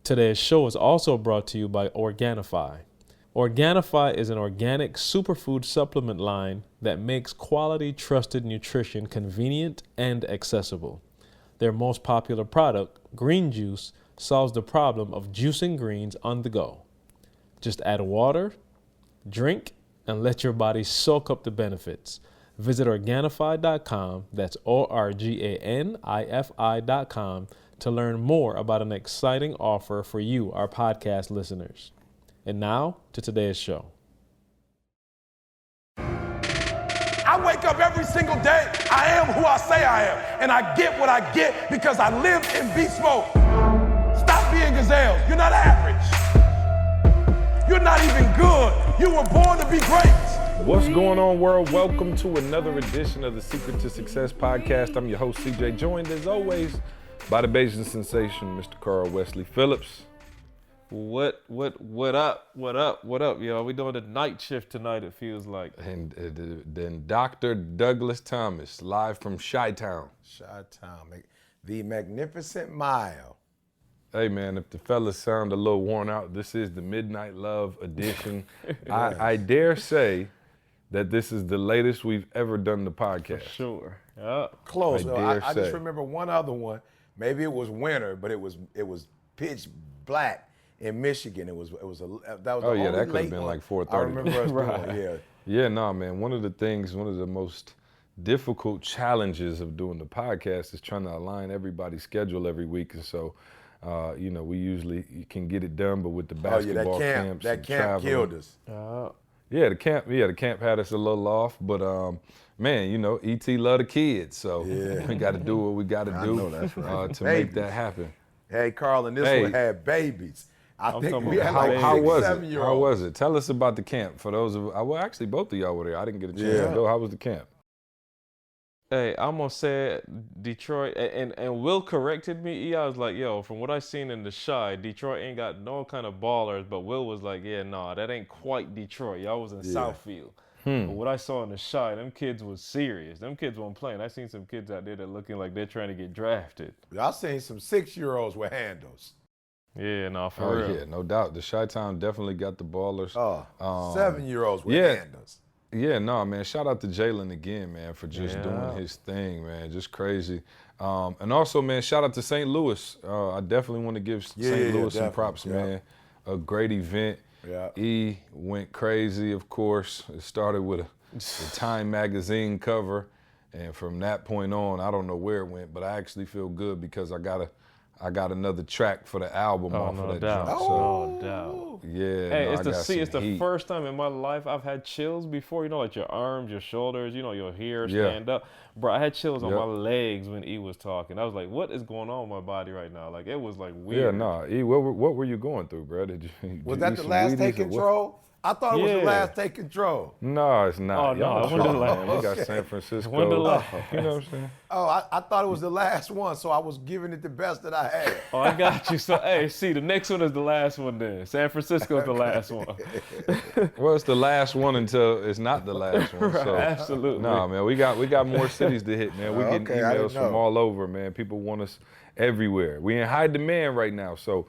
Today's show is also brought to you by Organifi. Organifi is an organic superfood supplement line that makes quality, trusted nutrition convenient and accessible. Their most popular product, green juice, solves the problem of juicing greens on the go. Just add water, drink, and let your body soak up the benefits. Visit Organifi.com, that's Organifi.com, to learn more about an exciting offer for you, our podcast listeners. And now to today's show. I wake up every single day. I am who I say I am. And I get what I get because I live in beast mode. Stop being gazelles. You're not average. You're not even good. You were born to be great. What's going on, world? Welcome to another edition of the Secret to Success podcast. I'm your host, CJ, joined as always by the Bayesian sensation, Mr. Carl Wesley Phillips. What up, y'all? We doing the night shift tonight, it feels like. And then Dr. Douglas Thomas, live from Chi-Town. Chi-Town, the Magnificent Mile. Hey, man, if the fellas sound a little worn out, this is the Midnight Love edition. I dare say that this is the latest we've ever done the podcast. For sure. Close. I I just remember one other one. Maybe it was winter, but it was pitch black in Michigan. That was the Oh, only yeah, that could have late been one like 4:30. I remember us Right. doing, yeah. Yeah, no, man. One of the most difficult challenges of doing the podcast is trying to align everybody's schedule every week. And so, we usually can get it done, but with the basketball camps that and camp traveling, killed us. Yeah, the camp had us a little off, but man, ET love the kids, so we got to do what we got to do. I know, that's right. To make that happen. Hey, Carl, and this one had babies. I think talking we had about like How 6, was it? 7-year-olds. How was it? Tell us about the camp. For those of well, actually, both of y'all were there. I didn't get a chance to go. How was the camp? Hey, I'm gonna say Detroit, and Will corrected me. I was like, yo, from what I seen in the Chi, Detroit ain't got no kind of ballers, but Will was like, yeah, nah, that ain't quite Detroit. Y'all was in Southfield. But what I saw in the Chi, them kids was serious. Them kids weren't playing. I seen some kids out there that looking like they're trying to get drafted. I seen some 6-year-olds with handles. Yeah, nah, for real. Yeah, no doubt. The Chi-Town definitely got the ballers. 7-year-olds with handles. Yeah, no, man. Shout out to Jalen again, man, for just doing his thing, man. Just crazy. And also, man, shout out to St. Louis. I definitely want to give St. Louis some props, man. A great event. Yeah. E went crazy, of course. It started with a Time magazine cover. And from that point on, I don't know where it went, but I actually feel good because I got another track for the album off of that doubt. jump. No doubt. Yeah, Hey, no, it's the first time in my life I've had chills before. Like your arms, your shoulders, your hair stand up. Bro, I had chills on my legs when E was talking. I was like, what is going on with my body right now? Like, it was like weird. Yeah, no, E, what were you going through, bro? Was that the last Take Control? I thought it was the last Take Control. No, it's not. Oh, no, it wasn't the last. We got San Francisco. When the last. You know what I'm saying? Oh, I thought it was the last one, so I was giving it the best that I had. Oh, I got you. So, hey, see, the next one is the last one then. San Francisco's the last one. Well, it's the last one until it's not the last one. Right, so. absolutely. No, man, we got more cities to hit, man. We getting emails from all over, man. People want us everywhere. We in high demand right now, so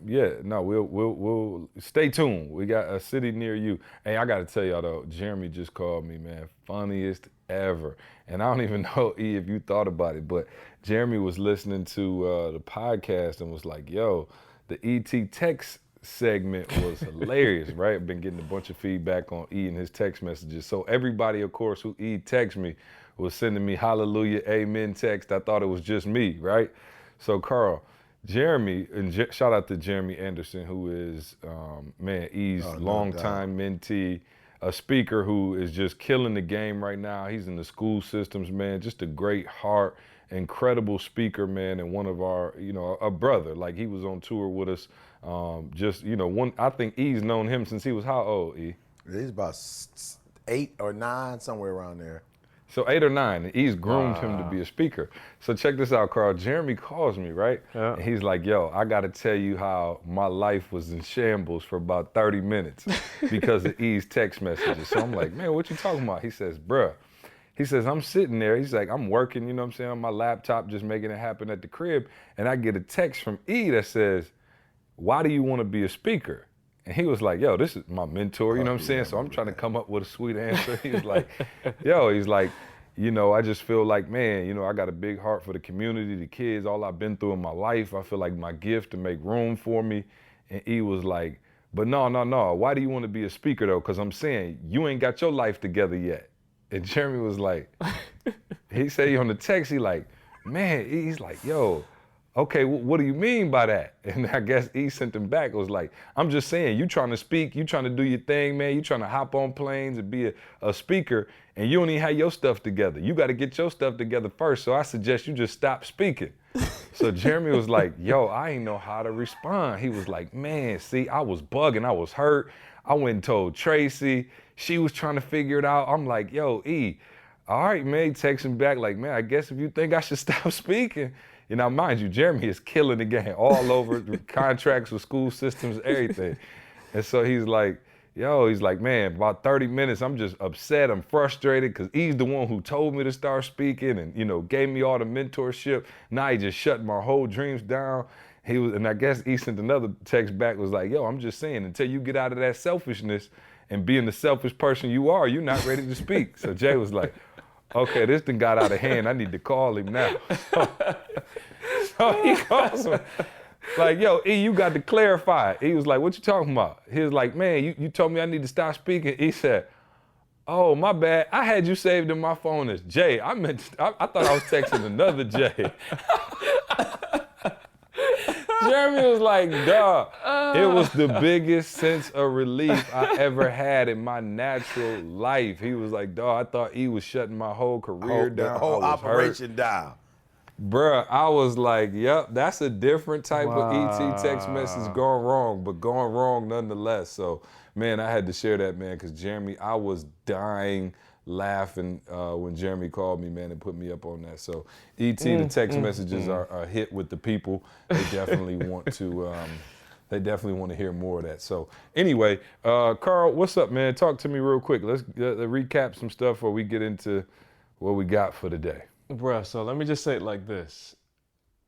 we'll stay tuned. We got a city near you. Hey, I got to tell y'all though, Jeremy just called me, man, funniest ever. And I don't even know, E, if you thought about it, but Jeremy was listening to the podcast and was like, yo, the ET text segment was hilarious, right? I've been getting a bunch of feedback on E and his text messages. So everybody, of course, who E texted me was sending me hallelujah, amen text. I thought it was just me, right? So Carl, Jeremy, and shout out to Jeremy Anderson, who is, E's longtime mentee, a speaker who is just killing the game right now. He's in the school systems, man, just a great heart, incredible speaker, man, and one of our, a brother. Like, he was on tour with us. I think E's known him since he was how old, E? He's about 8 or 9, somewhere around there. So 8 or 9, and he's groomed him to be a speaker. So check this out, Carl. Jeremy calls me, right? Yeah. And he's like, yo, I got to tell you how my life was in shambles for about 30 minutes because of E's text messages. So I'm like, man, what you talking about? He says, bruh. He says, I'm sitting there. He's like, I'm working, on my laptop, just making it happen at the crib. And I get a text from E that says, why do you want to be a speaker? And he was like, yo, this is my mentor, you know what I'm saying? So I'm trying to come up with a sweet answer. He was like, you know, I just feel like, man, you know, I got a big heart for the community, the kids, all I've been through in my life. I feel like my gift to make room for me. And he was like, but no, why do you want to be a speaker though? Because I'm saying, you ain't got your life together yet. And Jeremy was like, he said on the text, he like, man, he's like, yo, okay, what do you mean by that? And I guess he sent him back. It was like, I'm just saying, you trying to speak, you trying to do your thing, man. You trying to hop on planes and be a speaker, and you don't even have your stuff together. You got to get your stuff together first. So I suggest you just stop speaking. So Jeremy was like, yo, I ain't know how to respond. He was like, man, see, I was bugging, I was hurt. I went and told Tracy. She was trying to figure it out. I'm like, yo, E, all right, man. He texts him back like, man, I guess if you think I should stop speaking. You know, mind you, Jeremy is killing the game all over, contracts with school systems, everything. And so he's like, man, about 30 minutes, I'm just upset, I'm frustrated, because he's the one who told me to start speaking and, you know, gave me all the mentorship. Now he just shut my whole dreams down. And I guess he sent another text back, was like, yo, I'm just saying, until you get out of that selfishness and being the selfish person you are, you're not ready to speak. So Jay was like, okay, this thing got out of hand. I need to call him now. So he calls him. Like, yo, E, you got to clarify. He was like, what you talking about? He was like, man, you told me I need to stop speaking. He said, oh, my bad. I had you saved in my phone as Jay. I thought I was texting another Jay. Jeremy was like, duh. It was the biggest sense of relief I ever had in my natural life. He was like, dawg, I thought he was shutting my whole career down. The whole operation down. Bruh, I was like, yep, that's a different type of ET text message gone wrong, but gone wrong nonetheless. So, man, I had to share that, man, because Jeremy, I was dying laughing when Jeremy called me, man, and put me up on that. So, the text messages are a hit with the people. They definitely want to. They definitely want to hear more of that. So, anyway, Carl, what's up, man? Talk to me real quick. Let's recap some stuff before we get into what we got for the day. Bruh, so let me just say it like this.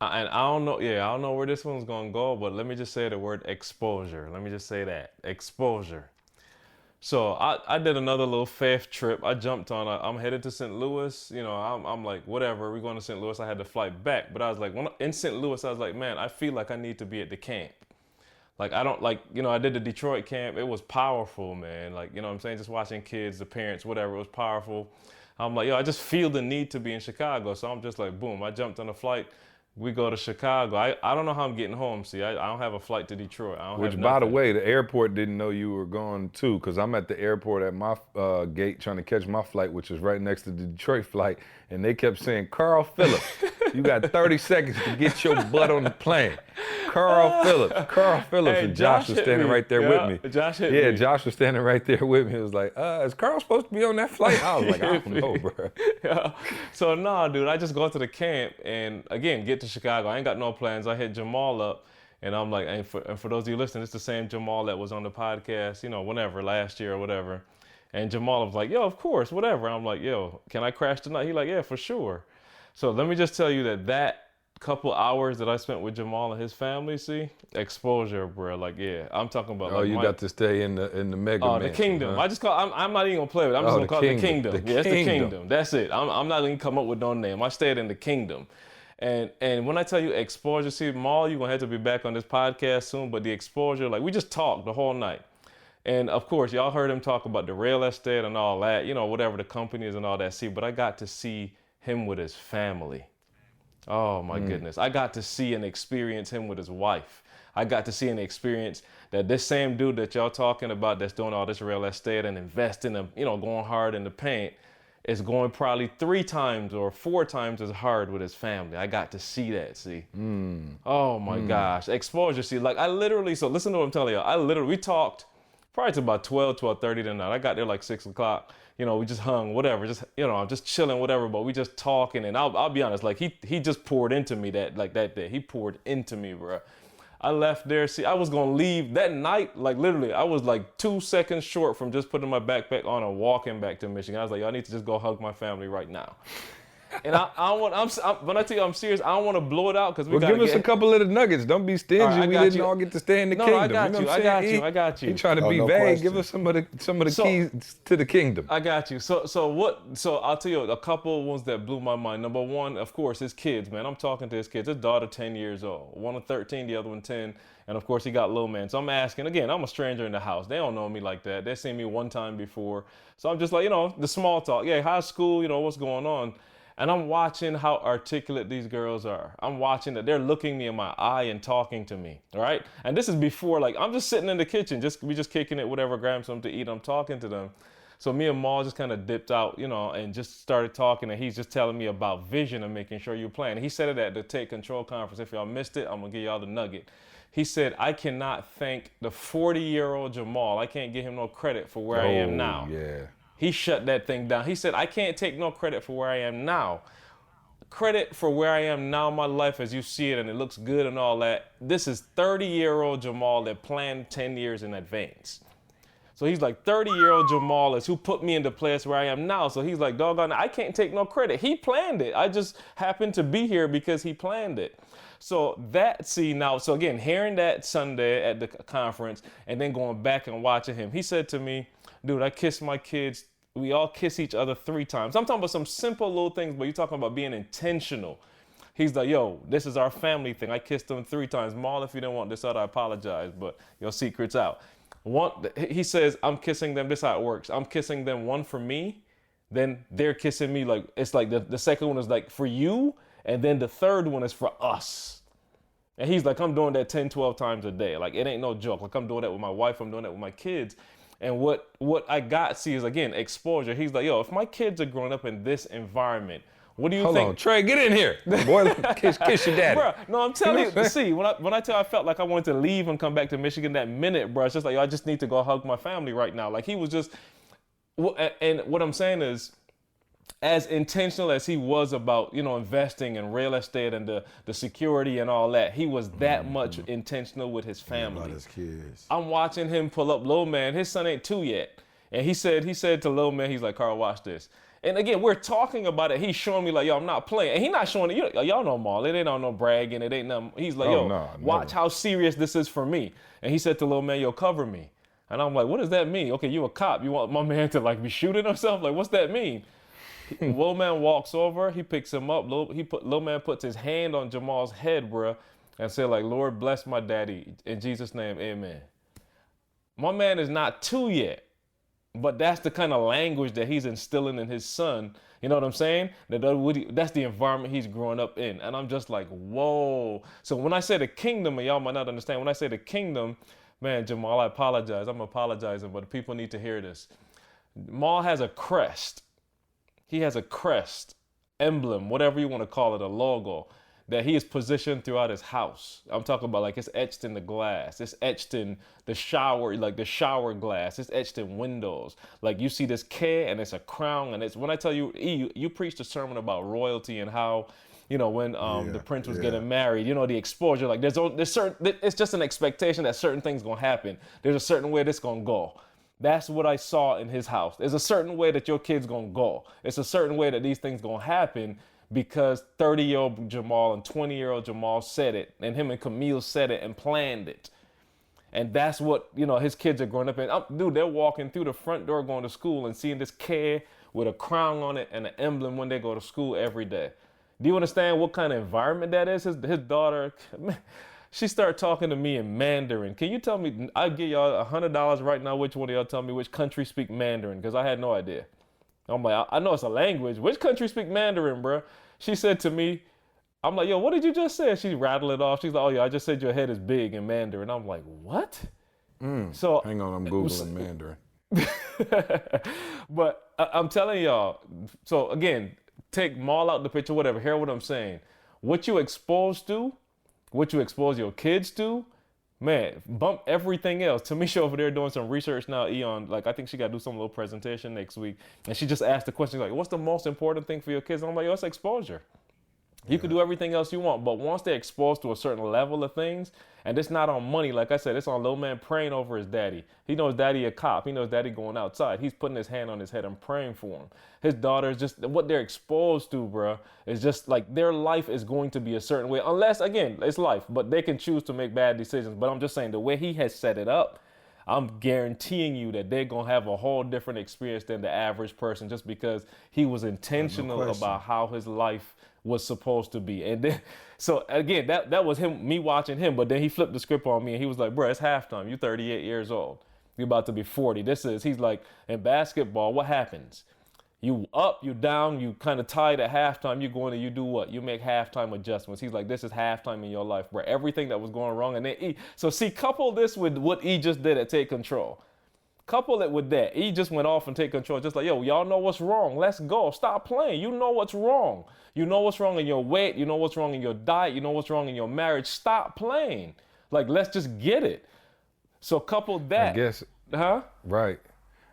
And I don't know where this one's gonna go, but let me just say the word exposure. Let me just say that, exposure. So I did another little faith trip. I jumped on, I'm headed to St. Louis. You know, I'm like, whatever, we're going to St. Louis. I had to fly back. But I was like, in St. Louis, I was like, man, I feel like I need to be at the camp. Like, I don't, like, you know, I did the Detroit camp. It was powerful, man. Like, you know what I'm saying? Just watching kids, the parents, whatever, it was powerful. I'm like, yo, I just feel the need to be in Chicago. So I'm just like, boom, I jumped on a flight. We go to Chicago. I don't know how I'm getting home. See, I don't have a flight to Detroit. Which, by the way, the airport didn't know you were going too, because I'm at the airport at my gate trying to catch my flight, which is right next to the Detroit flight, and they kept saying, Carl Phillips, you got 30 seconds to get your butt on the plane. Carl Phillips, Hey, and Josh was standing right there with me. Josh hit me. Josh was standing right there with me. He was like, is Carl supposed to be on that flight? I was like, I don't know, bro. Yeah. So, nah, dude, I just go to the camp and, again, get to Chicago. I ain't got no plans. I hit Jamal up, and I'm like, and for those of you listening, it's the same Jamal that was on the podcast, you know, whenever, last year or whatever. And Jamal was like, yo, of course, whatever. I'm like, yo, can I crash tonight? He like, yeah, for sure. So let me just tell you that couple hours that I spent with Jamal and his family, see, exposure, bro. Like, yeah, I'm talking about. Oh, like, you got to stay in the mega mansion, the kingdom. Huh? I just call. I'm not even gonna play with it. I'm just gonna call it the kingdom. The It's the kingdom. kingdom. That's it. I'm not gonna come up with no name. I stayed in the kingdom. And when I tell you exposure, see, Maul, you're gonna have to be back on this podcast soon. But the exposure, like, we just talked the whole night. And of course, y'all heard him talk about the real estate and all that, you know, whatever the company is and all that. See, but I got to see him with his family. Oh my goodness. I got to see and experience him with his wife. I got to see and experience that this same dude that y'all talking about that's doing all this real estate and investing and, you know, going hard in the paint is going probably 3 times or 4 times as hard with his family. I got to see that, see. Oh my gosh. Exposure, see, like I literally, so listen to what I'm telling you. We talked probably to about 12:30 tonight. I got there like 6 o'clock. You know, we just hung, whatever, just, you know, just chilling, whatever, but we just talking. And I'll be honest, like he just poured into me that day. He poured into me, bro. I left there, see, I was gonna leave that night, like literally, I was like 2 seconds short from just putting my backpack on and walking back to Michigan. I was like, I need to just go hug my family right now. And I don't want. When I tell you I'm serious, I don't want to blow it out because we Well, gotta give us a couple of the nuggets. Don't be stingy. All right, I We got didn't you. all get to stay in the No, kingdom. I got you. Know you. what I'm saying? I got you. He trying to be no vague. Give question. us some of the So- keys to the kingdom. I got you. So I'll tell you a couple ones that blew my mind. Number one, of course, his kids, man. I'm talking to his kids. His daughter 10 years old. One of 13, the other one 10. And of course he got little man. So I'm asking, again, I'm a stranger in the house. They don't know me like that. They seen me one time before. So I'm just like, the small talk. Yeah, how's school? What's going on? And I'm watching how articulate these girls are. I'm watching that they're looking me in my eye and talking to me, all right? And this is before, like, I'm just sitting in the kitchen, we just kicking it, whatever, grab something to eat, I'm talking to them. So me and Maul just kind of dipped out, and just started talking, and he's just telling me about vision and making sure you're playing. He said it at the Take Control conference. If y'all missed it, I'm gonna give y'all the nugget. He said, I cannot thank the 40-year-old Jamal. I can't give him no credit for where I am now. Yeah. He shut that thing down. He said, I can't take no credit for where I am now. Credit for where I am now in my life as you see it and it looks good and all that. This is 30-year-old Jamal that planned 10 years in advance. So he's like, 30-year-old Jamal is who put me in the place where I am now. So he's like, doggone, I can't take no credit. He planned it. I just happened to be here because he planned it. So so again, hearing that Sunday at the conference and then going back and watching him, he said to me, dude, I kiss my kids. We all kiss each other 3 times. I'm talking about some simple little things, but you're talking about being intentional. He's like, yo, this is our family thing. I kissed them 3 times. Maul, if you didn't want this out, I apologize, but your secret's out. He says, I'm kissing them. This is how it works. I'm kissing them, one for me. Then they're kissing me. Like, it's like the second one is like for you. And then the third one is for us. And he's like, I'm doing that 10, 12 times a day. Like, it ain't no joke. Like, I'm doing that with my wife. I'm doing that with my kids. And what I is, again, exposure. He's like, yo, if my kids are growing up in this environment, what do you think? Hold on, Trey, get in here. Boy, kiss your daddy. Bro, no, I'm telling you, see, when I tell you I felt like I wanted to leave and come back to Michigan that minute, bro, it's just like, yo, I just need to go hug my family right now. Like, he was just, and what I'm saying is, as intentional as he was about, investing in real estate and the security and all that, he was that much intentional with his family. About his kids. I'm watching him pull up Lil Man. His son ain't 2 yet. And he said to Lil Man, he's like, Carl, watch this. And again, we're talking about it. He's showing me like, yo, I'm not playing. And he's not showing it. Y'all know Maul. It ain't on no bragging. It ain't nothing. He's like, watch how serious this is for me. And he said to Lil Man, yo, cover me. And I'm like, what does that mean? Okay, you a cop. You want my man to like be shooting himself? Like, what's that mean? Lil Man walks over, he picks him up. Lil Man puts his hand on Jamal's head, bruh, and said like, Lord bless my daddy. In Jesus' name, amen. My man is not 2 yet, but that's the kind of language that he's instilling in his son. You know what I'm saying? That's the environment he's growing up in. And I'm just like, whoa. So when I say the kingdom, and y'all might not understand, when I say the kingdom, man, Jamal, I apologize. I'm apologizing, but people need to hear this. Maul has a crest. He has a crest, emblem, whatever you want to call it, a logo, that he is positioned throughout his house. I'm talking about like it's etched in the glass. It's etched in the shower, like the shower glass. It's etched in windows. Like you see this K and it's a crown. And it's when I tell you, you preached a sermon about royalty and how, when the prince was getting married, the exposure, like there's certain, it's just an expectation that certain things gonna happen. There's a certain way this gonna go. That's what I saw in his house. There's a certain way that your kid's gonna go. It's a certain way that these things gonna happen because 30-year-old Jamal and 20-year-old Jamal said it, and him and Camille said it and planned it. And that's what, his kids are growing up in. Dude, they're walking through the front door going to school and seeing this kid with a crown on it and an emblem when they go to school every day. Do you understand what kind of environment that is? His daughter, she started talking to me in Mandarin. Can you tell me, I'll give y'all $100 right now, which one of y'all tell me which country speak Mandarin, because I had no idea. I'm like, I know it's a language. Which country speak Mandarin, bro? She said to me, I'm like, yo, what did you just say? She rattled it off. She's like, oh yeah, I just said your head is big in Mandarin. I'm like, what? So hang on, I'm Googling Mandarin. But I'm telling y'all, so again, take Maul out the picture, whatever, hear what I'm saying. What you exposed to, what you expose your kids to, man, bump everything else. Tamisha over there doing some research now, Eon, like I think she got to do some little presentation next week. And she just asked the question, like, what's the most important thing for your kids? And I'm like, yo, it's exposure. You could do everything else you want, but once they're exposed to a certain level of things, and it's not on money, like I said, it's on little man praying over his daddy. He knows daddy a cop. He knows daddy going outside. He's putting his hand on his head and praying for him. His daughter is just, what they're exposed to, bro, is just like their life is going to be a certain way. Unless, again, it's life, but they can choose to make bad decisions. But I'm just saying, the way he has set it up, I'm guaranteeing you that they're going to have a whole different experience than the average person, just because he was intentional about how his life was supposed to be. And then, so again, that was me watching him, but then he flipped the script on me and he was like, bro, it's halftime. You're 38 years old. You're about to be 40. He's like, in basketball, what happens? You up, you down, you kind of tied at halftime, you go in and you do what? You make halftime adjustments. He's like, this is halftime in your life, where everything that was going wrong. And then so see, couple this with what E just did at Take Control. Couple it with that. E just went off and Take Control, just like, yo, y'all know what's wrong. Let's go. Stop playing. You know what's wrong. You know what's wrong in your weight. You know what's wrong in your diet. You know what's wrong in your marriage. Stop playing. Like, let's just get it. So couple that. I guess. Huh? Right.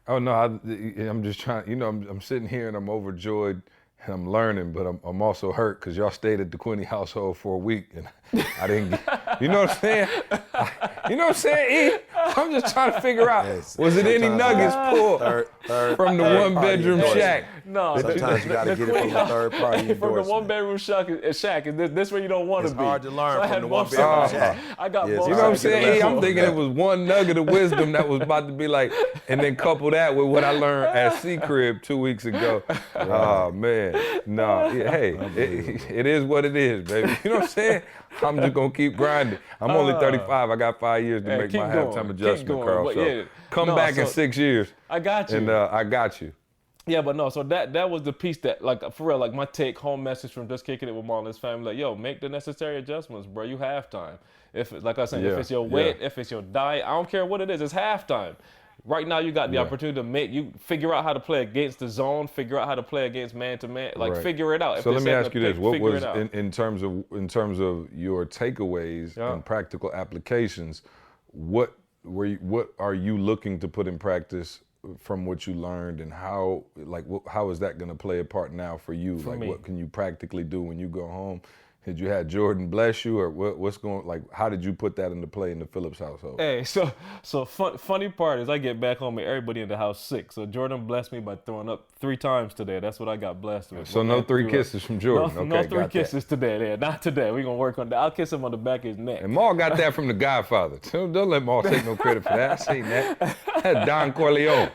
Oh no, I'm just trying. You know, I'm sitting here and I'm overjoyed and I'm learning, but I'm also hurt because y'all stayed at the Quinney household for a week and I didn't get. You know what I'm saying? You know what I'm saying? E? I'm just trying to figure out, was it any nuggets pulled from the one-bedroom shack? No, sometimes you got to get it from the third party endorsement. From the one-bedroom shack, is this where you don't want to be. It's hard to learn so from the one-bedroom shack. I got you know what I'm saying? I'm thinking it was one nugget of wisdom that was about to be like, and then couple that with what I learned at C Crib 2 weeks ago. Oh man, no, hey, it is what it is, baby. You know what I'm saying? I'm just gonna keep grinding. I'm only 35. I got 5 years to make my halftime adjustment, Carl. So come back in 6 years. I got you. And I got you. Yeah, but no, so that was the piece that, like, for real, like, my take-home message from just kicking it with Marlon's family, like, yo, make the necessary adjustments, bro. You halftime. If, like I said, if it's your weight, if it's your diet, I don't care what it is, it's halftime. Right now, you got the opportunity to you figure out how to play against the zone, figure out how to play against man-to-man, like, figure it out. So let me ask you this: what was in terms of your takeaways and practical applications? What are you looking to put in practice from what you learned, and how is that going to play a part now for you? For me. What can you practically do when you go home? Did you have Jordan bless you, or what's going, like, how did you put that into play in the Phillips household? Hey, so funny part is I get back home and everybody in the house sick. So Jordan blessed me by throwing up 3 times today. That's what I got blessed with. So no 3 kisses from Jordan. No 3 kisses today. Not today. We're going to work on that. I'll kiss him on the back of his neck. And Maul got that from The Godfather. Don't let Maul take no credit for that. I seen that. That's Don Corleone.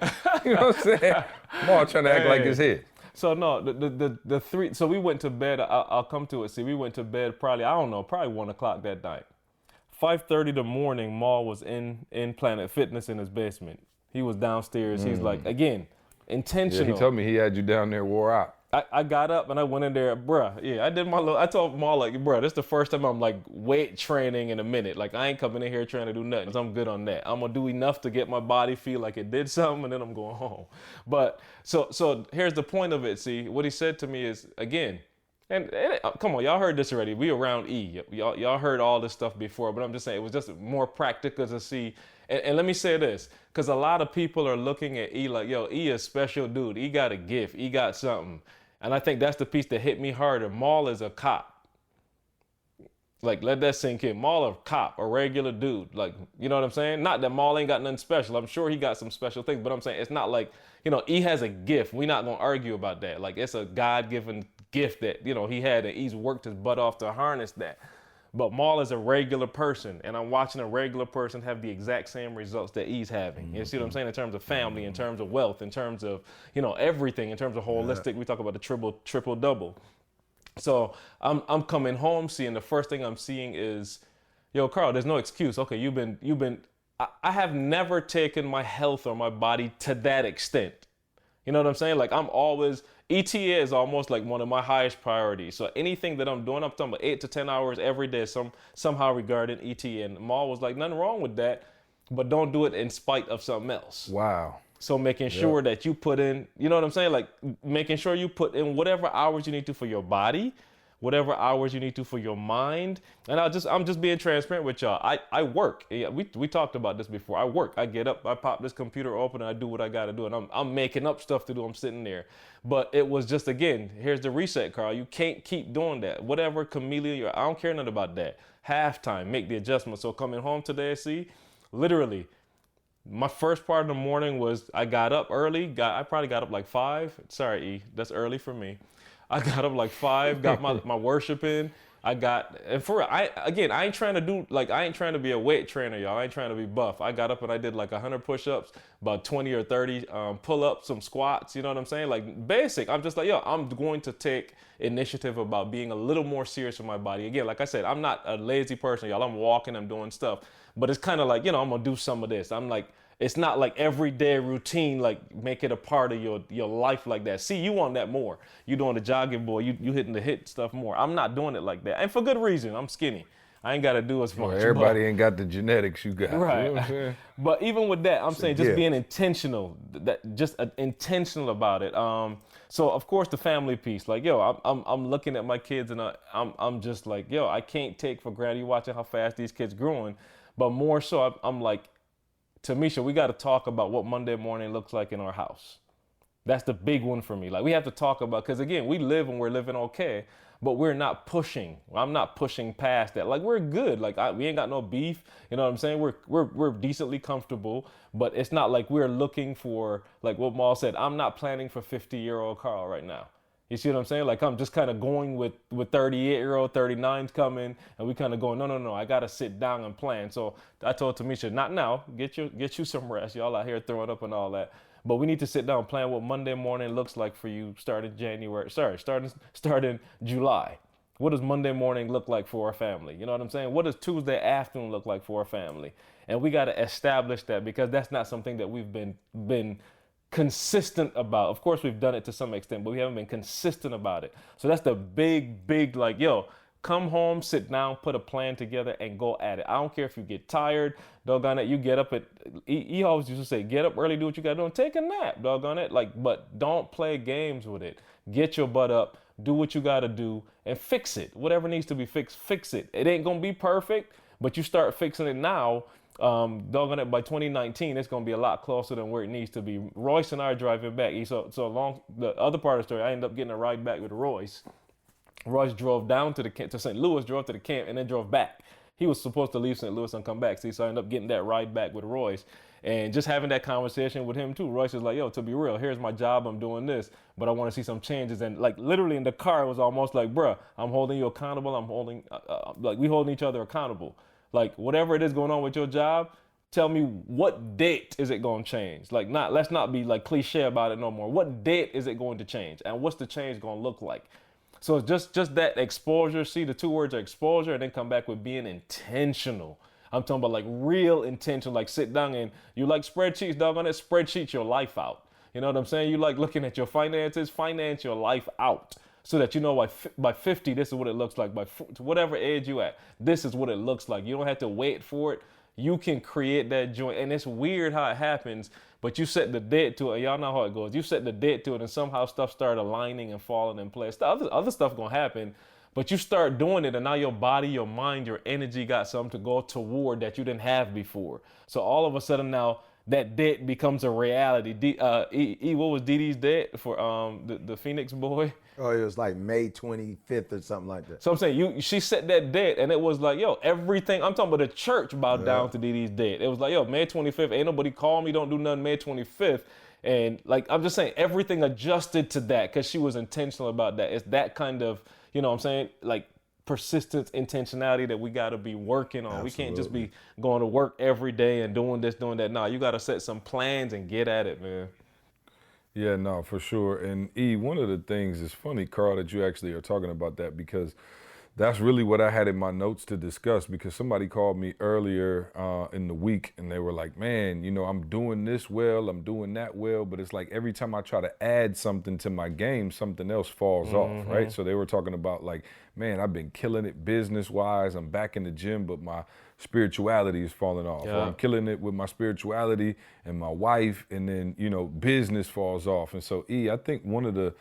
You know what I'm saying? Maul trying to act like his head. So no, the 3. So we went to bed. I'll come to it. See, we went to bed probably 1 o'clock that night. 5:30 in the morning, Maul was in Planet Fitness in his basement. He was downstairs. He's like, again, intentional. Yeah, he told me he had you down there wore out. I got up and I went in there, bruh. Yeah, I did I told Maul, like, bruh, this is the first time I'm like weight training in a minute. Like, I ain't coming in here trying to do nothing. I'm good on that. I'm gonna do enough to get my body feel like it did something, and then I'm going home. But so here's the point of it. See, what he said to me is, again, and come on, y'all heard this already. We around E. Y'all heard all this stuff before, but I'm just saying it was just more practical to see. And let me say this, because a lot of people are looking at E like, yo, E is a special dude. E got a gift. E got something. And I think that's the piece that hit me harder. Maul is a cop. Like, let that sink in. Maul a cop, a regular dude. Like, you know what I'm saying? Not that Maul ain't got nothing special. I'm sure he got some special things, but I'm saying it's not like, E has a gift. We're not going to argue about that. Like, it's a God-given gift that, he had, and he's worked his butt off to harness that. But Maul is a regular person, and I'm watching a regular person have the exact same results that he's having. You see what I'm saying? In terms of family, in terms of wealth, in terms of, everything, in terms of holistic. We talk about the triple double. So I'm coming home, seeing the first thing I'm seeing is, yo, Carl, there's no excuse. Okay, you've been. I have never taken my health or my body to that extent. You know what I'm saying? Like, I'm always, ETA is almost like one of my highest priorities. So anything that I'm doing, I'm talking about 8 to 10 hours every day, somehow regarding ETA. And Maul was like, nothing wrong with that, but don't do it in spite of something else. Wow. So making sure that you put in, you know what I'm saying? Like, making sure you put in whatever hours you need to for your body, whatever hours you need to for your mind. And I'm just being transparent with y'all. I work. Yeah, we talked about this before. I work. I get up, I pop this computer open, and I do what I got to do. And I'm making up stuff to do. I'm sitting there. But it was just, again, here's the reset, Carl. You can't keep doing that. Whatever chameleon I don't care nothing about that. Halftime, make the adjustment. So coming home today, see, literally, my first part of the morning was I got up early. I probably got up like 5. Sorry, E, that's early for me. I got up like 5, got my worship in. And for real, I ain't trying to be a weight trainer, y'all. I ain't trying to be buff. I got up and I did like 100 push-ups, about 20 or 30 pull-ups, some squats, you know what I'm saying? Like basic. I'm just like, yo, I'm going to take initiative about being a little more serious with my body. Again, like I said, I'm not a lazy person, y'all. I'm walking, I'm doing stuff. But it's kind of like, I'm going to do some of this. I'm like, it's not like everyday routine, like make it a part of your life like that. See, you want that more. You doing the jogging, boy. You hitting the hit stuff more. I'm not doing it like that. And for good reason. I'm skinny. I ain't got to do as much. Well, everybody ain't got the genetics you got. Right. You know what I'm saying? But even with that, I'm saying just being intentional, intentional about it. So of course the family piece, like, yo, I'm looking at my kids and I'm just like, yo, I can't take for granted. You watching how fast these kids growing, but more so I'm like, Tamisha, we got to talk about what Monday morning looks like in our house. That's the big one for me. Like, we have to talk about, because again, we live and we're living okay, but we're not pushing. I'm not pushing past that. Like, we're good. Like, we ain't got no beef. You know what I'm saying? We're decently comfortable, but it's not like we're looking for, like what Maul said, I'm not planning for 50-year-old Carl right now. You see what I'm saying? Like, I'm just kind of going with 38-year-old, 39's coming, and we kind of going, no, I got to sit down and plan. So I told Tamisha, not now, get you some rest. Y'all out here throwing up and all that. But we need to sit down and plan what Monday morning looks like for you starting July. What does Monday morning look like for our family? You know what I'm saying? What does Tuesday afternoon look like for our family? And we got to establish that, because that's not something that we've been consistent about. Of course, we've done it to some extent, but we haven't been consistent about it. So that's the big, like, yo, come home, sit down, put a plan together, and go at it. I don't care if you get tired, doggone it. You get up he always used to say, get up early, do what you got to do, and take a nap, doggone it. Like, but don't play games with it. Get your butt up, do what you got to do, and fix it. Whatever needs to be fixed, fix it. It ain't going to be perfect, but you start fixing it now. Doggone it, by 2019, it's going to be a lot closer than where it needs to be. Royce and I are driving back. So along the other part of the story, I ended up getting a ride back with Royce. Royce drove down to St. Louis, drove to the camp, and then drove back. He was supposed to leave St. Louis and come back. So I ended up getting that ride back with Royce. And just having that conversation with him too. Royce is like, yo, to be real, here's my job, I'm doing this, but I want to see some changes. And like literally in the car, it was almost like, bruh, I'm holding you accountable. We holding each other accountable. Like, whatever it is going on with your job, tell me, what date is it going to change? Like, let's not be like cliche about it no more. What date is it going to change? And what's the change going to look like? So just that exposure. See, the two words are exposure, and then come back with being intentional. I'm talking about like real intention, like sit down and you like spreadsheets, doggone it, spreadsheet your life out. You know what I'm saying? You like looking at your finances, finance your life out. So that you know by 50, this is what it looks like. By whatever age you at, this is what it looks like. You don't have to wait for it. You can create that joint. And it's weird how it happens, but you set the date to it. Y'all know how it goes. You set the date to it, and somehow stuff started aligning and falling in place. Other stuff gonna happen, but you start doing it, and now your body, your mind, your energy got something to go toward that you didn't have before. So all of a sudden now, that date becomes a reality. What was Didi's date for the Phoenix boy? Oh, it was like May 25th or something like that. So I'm saying she set that date, and it was like, yo, everything. I'm talking about the church bowed down to Didi's date. It was like, yo, May 25th. Ain't nobody call me. Don't do nothing May 25th. And like, I'm just saying, everything adjusted to that because she was intentional about that. It's that kind of, you know what I'm saying, like persistence, intentionality that we got to be working on. Absolutely. We can't just be going to work every day and doing this, doing that. No, you got to set some plans and get at it, man. Yeah, no, for sure. And E, one of the things is funny, Carl, that you actually are talking about that, because that's really what I had in my notes to discuss, because somebody called me earlier in the week and they were like, man, you know, I'm doing this well, I'm doing that well, but it's like every time I try to add something to my game, something else falls off, right? So they were talking about like, man, I've been killing it business-wise, I'm back in the gym, but my spirituality is falling off. Yeah. Or I'm killing it with my spirituality and my wife, and then, you know, business falls off. And so, E, I think one of the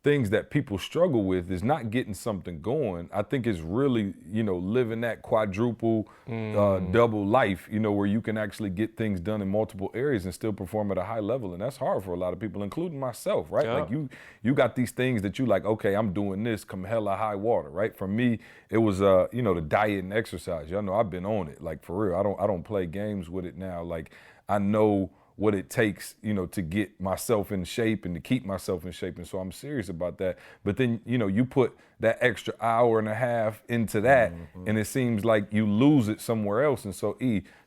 things that people struggle with is not getting something going. I think it's really, living that quadruple, double life, where you can actually get things done in multiple areas and still perform at a high level. And that's hard for a lot of people, including myself, right? Yeah. Like you got these things that you like, okay, I'm doing this come hella high water, right? For me, it was, the diet and exercise. Y'all know I've been on it, like for real. I don't play games with it now. Like I know what it takes, to get myself in shape and to keep myself in shape. And so I'm serious about that. But then, you put that extra hour and a half into that and it seems like you lose it somewhere else. And so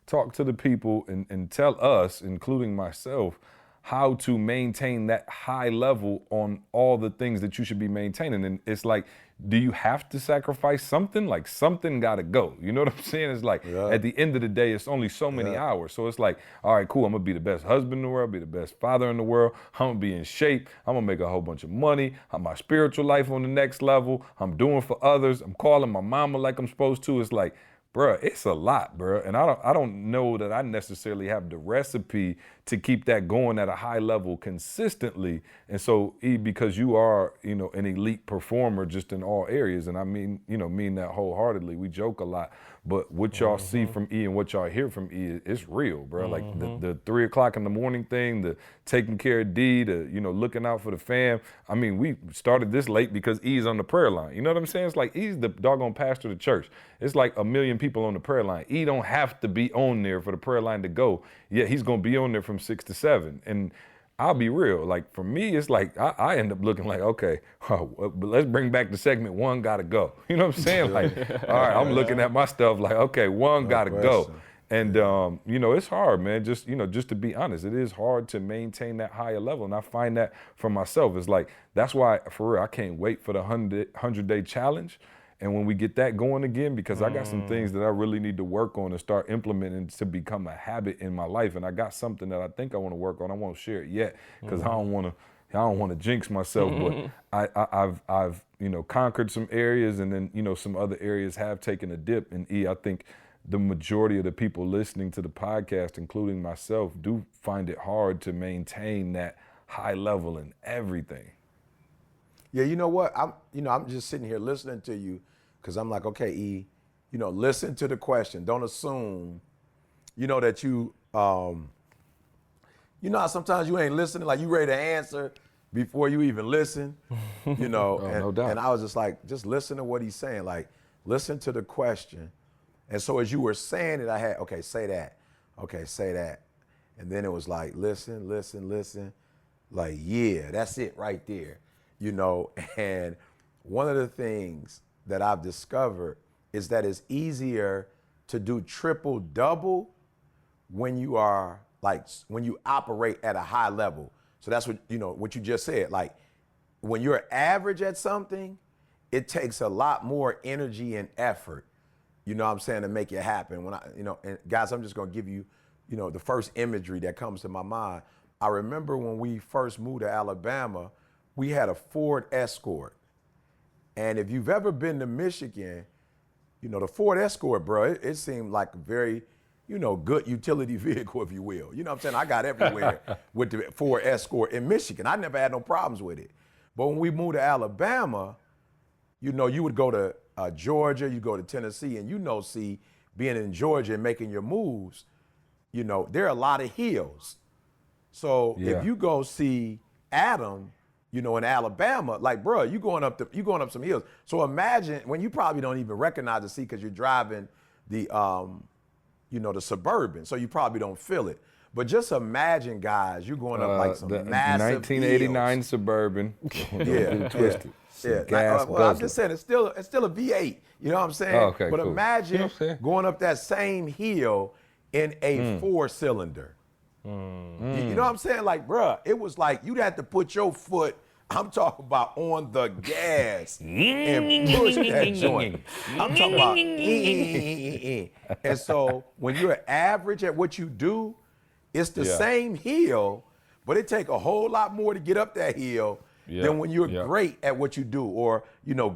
talk to the people and tell us, including myself, how to maintain that high level on all the things that you should be maintaining. And it's like, do you have to sacrifice something? Like something gotta go. You know what I'm saying? It's like at the end of the day, it's only so many hours. So it's like, all right, cool. I'm gonna be the best husband in the world, be the best father in the world. I'm gonna be in shape. I'm gonna make a whole bunch of money. I'm my spiritual life on the next level. I'm doing for others. I'm calling my mama like I'm supposed to. It's like, bruh, it's a lot, bruh. And I don't know that I necessarily have the recipe to keep that going at a high level consistently. And so, because you are, an elite performer just in all areas, and I mean that wholeheartedly. We joke a lot, but what y'all see from E and what y'all hear from E, it's real, bro. Like the 3 o'clock in the morning thing, the taking care of D, the, looking out for the fam. I mean, we started this late because E's on the prayer line. You know what I'm saying? It's like E's the doggone pastor of the church. It's like 1 million people on the prayer line. E don't have to be on there for the prayer line to go. Yeah, he's gonna be on there from 6 to 7. And I'll be real, like for me, it's like I end up looking like, okay, but let's bring back the segment, one gotta go. You know what I'm saying? Like, all right, I'm looking at my stuff like, okay, one gotta go. And it's hard, man. Just to be honest, it is hard to maintain that higher level. And I find that for myself. It's like, that's why, for real, I can't wait for the 100-day challenge. And when we get that going again, because I got some things that I really need to work on and start implementing to become a habit in my life. And I got something that I think I want to work on. I won't share it yet because I don't want to jinx myself. But I've conquered some areas, and then some other areas have taken a dip. And I think the majority of the people listening to the podcast, including myself, do find it hard to maintain that high level in everything. Yeah, you know what? I'm just sitting here listening to you because I'm like, okay, E, listen to the question. Don't assume, that you, how sometimes you ain't listening, like you ready to answer before you even listen, No doubt. And I was just like, just listen to what he's saying. Like, listen to the question. And so as you were saying it, I had, okay, say that. Okay, say that. And then it was like, listen. Like, yeah, that's it right there. And one of the things that I've discovered is that it's easier to do triple double when you are when you operate at a high level. So that's what you just said. Like when you're average at something, it takes a lot more energy and effort, to make it happen. When and guys, I'm just going to give you, the first imagery that comes to my mind. I remember when we first moved to Alabama, we had a Ford Escort. And if you've ever been to Michigan, the Ford Escort, bro, it seemed like a very, good utility vehicle, if you will. You know what I'm saying? I got everywhere with the Ford Escort in Michigan. I never had no problems with it. But when we moved to Alabama, you would go to Georgia, you go to Tennessee, and see, being in Georgia and making your moves, there are a lot of hills. So if you go see Adam, in Alabama, like, bro, you going up some hills. So imagine when you probably don't even recognize the seat because you're driving the, the Suburban, so you probably don't feel it. But just imagine, guys, you're going up like some massive 1989 hills. Suburban. Twisted. Yeah. I'm just saying, it's still a V8. You know what I'm saying? Oh, okay, but cool. imagine going up that same hill in a 4-cylinder. You know what I'm saying? Like, bruh, it was like you'd have to put your foot, I'm talking about, on the gas and push that joint. I'm talking about. And so when you're average at what you do, it's the same hill, but it take a whole lot more to get up that hill than when you're great at what you do, or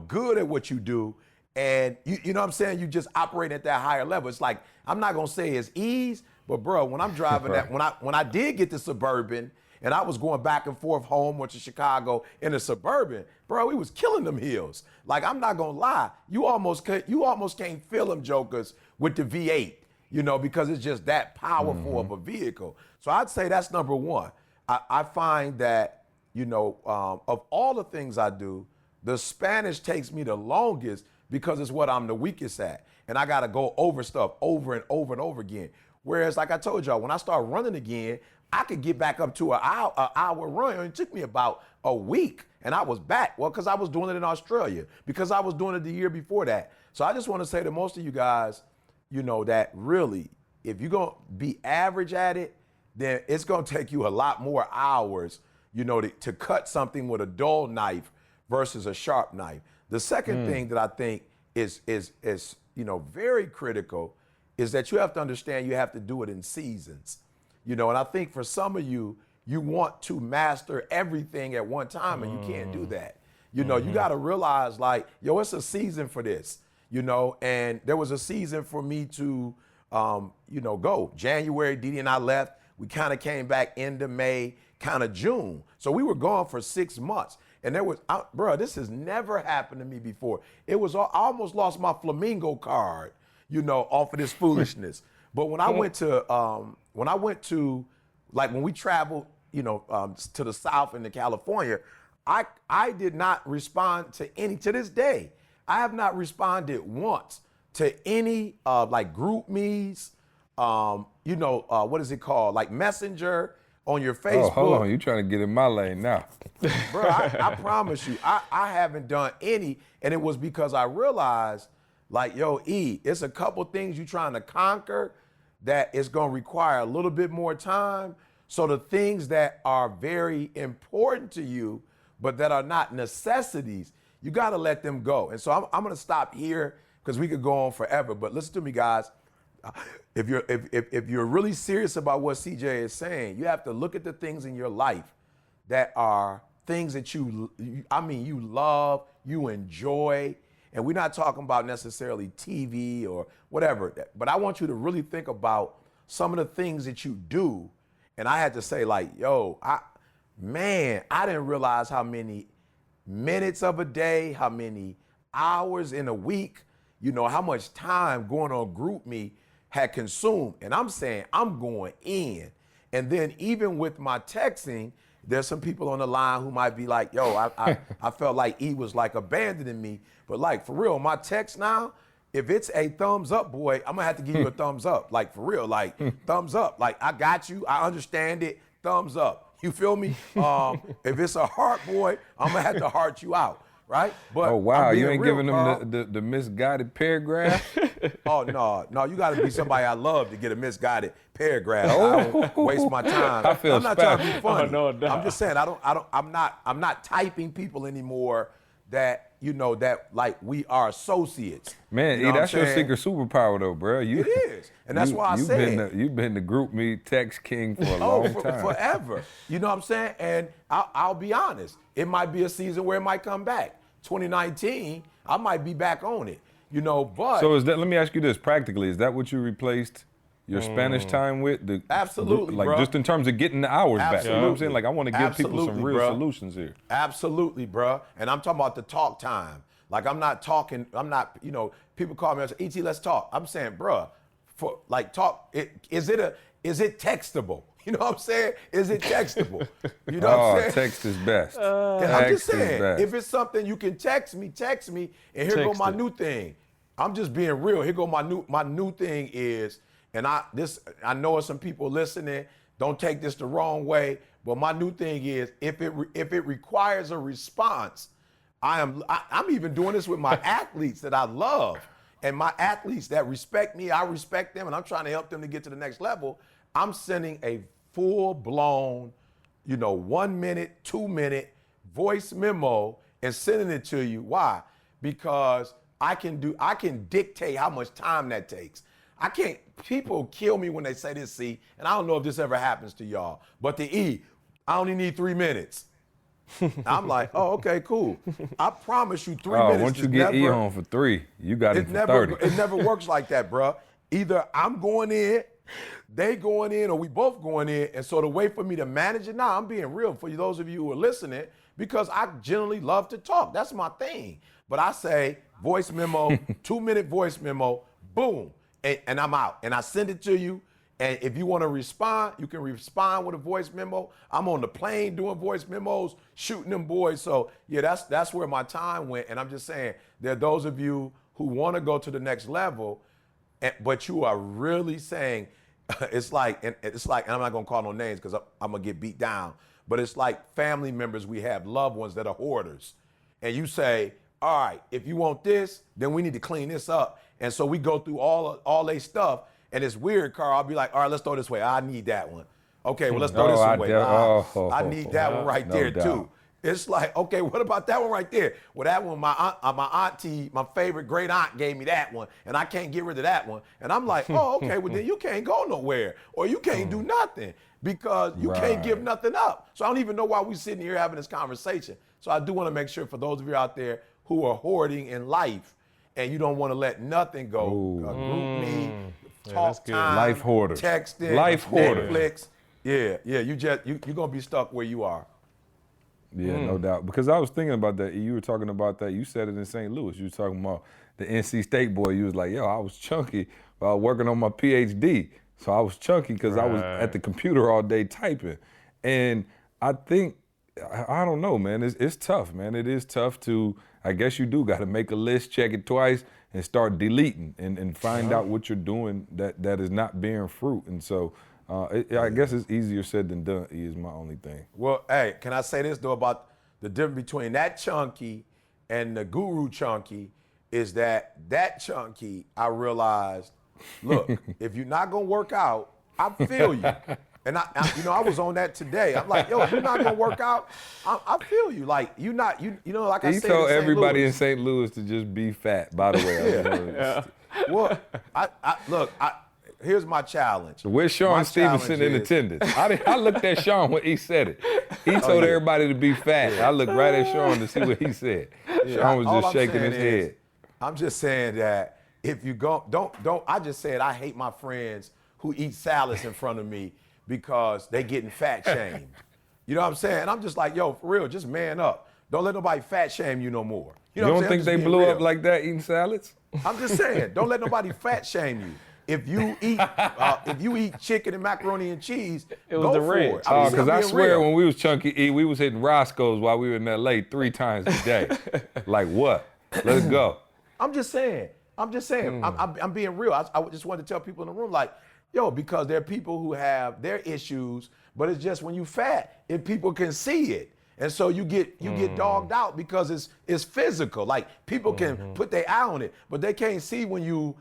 good at what you do. And you know what I'm saying? You just operate at that higher level. It's like, I'm not gonna say it's ease, but bro, when I'm driving that, when I did get the Suburban and I was going back and forth home or to Chicago in a Suburban, bro, we was killing them hills. Like, I'm not gonna lie, you almost can't feel them jokers with the V8, you know, because it's just that powerful of a vehicle. So I'd say that's number one. I find that, you know, of all the things I do, the Spanish takes me the longest because it's what I'm the weakest at. And I got to go over stuff over and over and over again. Whereas, like I told y'all, when I start running again, I could get back up to an hour run. It took me about a week, and I was back. Well, because I was doing it in Australia, because I was doing it the year before that. So I just want to say to most of you guys, you know, that really, if you're going to be average at it, then it's going to take you a lot more hours, you know, to cut something with a dull knife versus a sharp knife. The second thing that I think is you know, very critical is that you have to understand you have to do it in seasons. You know, and I think for some of you, you want to master everything at one time, and you can't do that. You know, you got to realize, like, yo, it's a season for this, you know, and there was a season for me to, you know, go. January, Didi and I left. We kind of came back end of May, kind of June. So we were gone for 6 months. And there was, bro, this has never happened to me before. I almost lost my Flamingo card, you know, off of this foolishness. But when I went to, like when we traveled, you know, to the South and to California, I did not respond to this day. I have not responded once to any like group me's, you know, what is it called? Like Messenger on your Facebook. Oh, hold on, you trying to get in my lane now. Bro, I promise you, I haven't done any, and it was because I realized, like, yo, it's a couple things you're trying to conquer that it's gonna require a little bit more time. So the things that are very important to you, but that are not necessities, you gotta let them go. And so I'm gonna stop here because we could go on forever, but listen to me, guys. If you're really serious about what CJ is saying, you have to look at the things in your life that are things that you love, you enjoy, and we're not talking about necessarily TV or whatever, but I want you to really think about some of the things that you do. And I had to say, like, yo, I didn't realize how many minutes of a day, how many hours in a week, you know, how much time going on GroupMe had consumed. And I'm saying I'm going in. And then even with my texting, there's some people on the line who might be like, yo, I felt like E was like abandoning me. But like, for real, my text now, if it's a thumbs up, boy, I'm gonna have to give you a thumbs up. Like, for real, like, thumbs up. Like, I got you, I understand it, thumbs up. You feel me? If it's a heart, boy, I'm gonna have to heart you out, right? But oh, wow, you ain't real, giving them the misguided paragraph? Oh, no, you gotta be somebody I love to get a misguided paragraph. I don't waste my time. I feel I'm not trying to be funny. Oh, no. I'm just saying, I'm not typing people anymore that, you know, that like we are associates. Man, you know that's your secret superpower though, bro. It is, and that's why I said you've been the GroupMe text king for a long time. Forever. You know what I'm saying? And I'll be honest, it might be a season where it might come back. 2019, I might be back on it. You know, but so let me ask you this practically, is that what you replaced your Spanish time with? Absolutely, like, bro. just in terms of getting the hours back. You know what I'm saying? Like, I want to give people some real solutions here. Absolutely, bro. And I'm talking about the talk time. Like, you know, people call me and say, ET, let's talk. I'm saying, bro, for like talk, is it textable? You know what I'm saying? Is it textable? You know what I'm saying? Text is best. I'm just saying, if it's something you can text me, and here go my new thing. I'm just being real. Here go my new thing is, and I know some people listening, don't take this the wrong way, but my new thing is, if it requires a response, I'm even doing this with my athletes that I love, and my athletes that respect me, I respect them, and I'm trying to help them to get to the next level. I'm sending a full-blown, you know, 1 minute, 2 minute voice memo and sending it to you. Why? Because I can dictate how much time that takes. People kill me when they say this, see, and I don't know if this ever happens to y'all, but I only need 3 minutes. I'm like, oh, okay, cool. I promise you 3 minutes. Once you get home for 3, you got it for 30. It never works like that, bro. Either I'm going in they going in or we both going in. And so the way for me to manage it now, I'm being real for you, those of you who are listening, because I generally love to talk. That's my thing. But I say voice memo, 2-minute voice memo, boom, and I'm out. And I send it to you. And if you want to respond, you can respond with a voice memo. I'm on the plane doing voice memos, shooting them boys. So yeah, that's where my time went. And I'm just saying, there are those of you who want to go to the next level, but you are really saying, it's like, and I'm not gonna call no names because I'm gonna get beat down, but it's like family members we have, loved ones that are hoarders. And you say, all right, if you want this, then we need to clean this up. And so we go through all their stuff. And it's weird, Carl. I'll be like, all right, let's throw this way. I need that one. Okay, well, let's throw this away. I need that one right there, too. It's like, okay, what about that one right there? Well, that one, my auntie, my favorite great aunt gave me that one, and I can't get rid of that one. And I'm like, oh, okay, well, then you can't go nowhere, or you can't do nothing because you can't give nothing up. So I don't even know why we're sitting here having this conversation. So I do want to make sure for those of you out there who are hoarding in life, and you don't want to let nothing go, group me, talk time, life hoarder, texting, life hoarder, Netflix. Yeah, you're gonna be stuck where you are. Yeah, no doubt. Because I was thinking about that. You were talking about that. You said it in St. Louis. You were talking about the NC State boy. You was like, yo, I was chunky while working on my PhD. So I was chunky because I was at the computer all day typing. And I think, I don't know, man. It's tough, man. It is tough to, I guess you do got to make a list, check it twice, and start deleting and find out what you're doing that is not bearing fruit. And so I guess it's easier said than done, is my only thing. Well, hey, can I say this, though, about the difference between that chunky and the guru chunky is that chunky, I realized, look, if you're not going to work out, I feel you. And I was on that today. I'm like, yo, if you're not gonna work out, I feel you. Like you like I said. He told everybody in St. Louis to just be fat. By the way, Well, look. Here's my challenge. Where's Sean Stevenson in attendance? I looked at Sean when he said it. He told everybody to be fat. I looked right at Sean to see what he said. Sean was just shaking his head. I'm just saying that if you don't. I just said I hate my friends who eat salads in front of me because they getting fat shamed. You know what I'm saying? I'm just like, yo, for real, just man up. Don't let nobody fat shame you no more. You don't think they blew up like that eating salads? I'm just saying, don't let nobody fat shame you. If you eat chicken and macaroni and cheese, go for it. Because I swear when we was chunky, we was hitting Roscoe's while we were in LA 3 times a day. Like what? Let's go. I'm just saying. I'm being real. I just wanted to tell people in the room, like, yo, because there are people who have their issues, but it's just when you fat, if people can see it. And so you get dogged out because it's physical. Like people can put their eye on it, but they can't see when you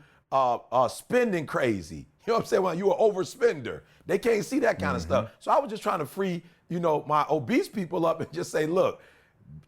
spending crazy. You know what I'm saying? When you're an overspender. They can't see that kind of stuff. So I was just trying to free, my obese people up and just say, look,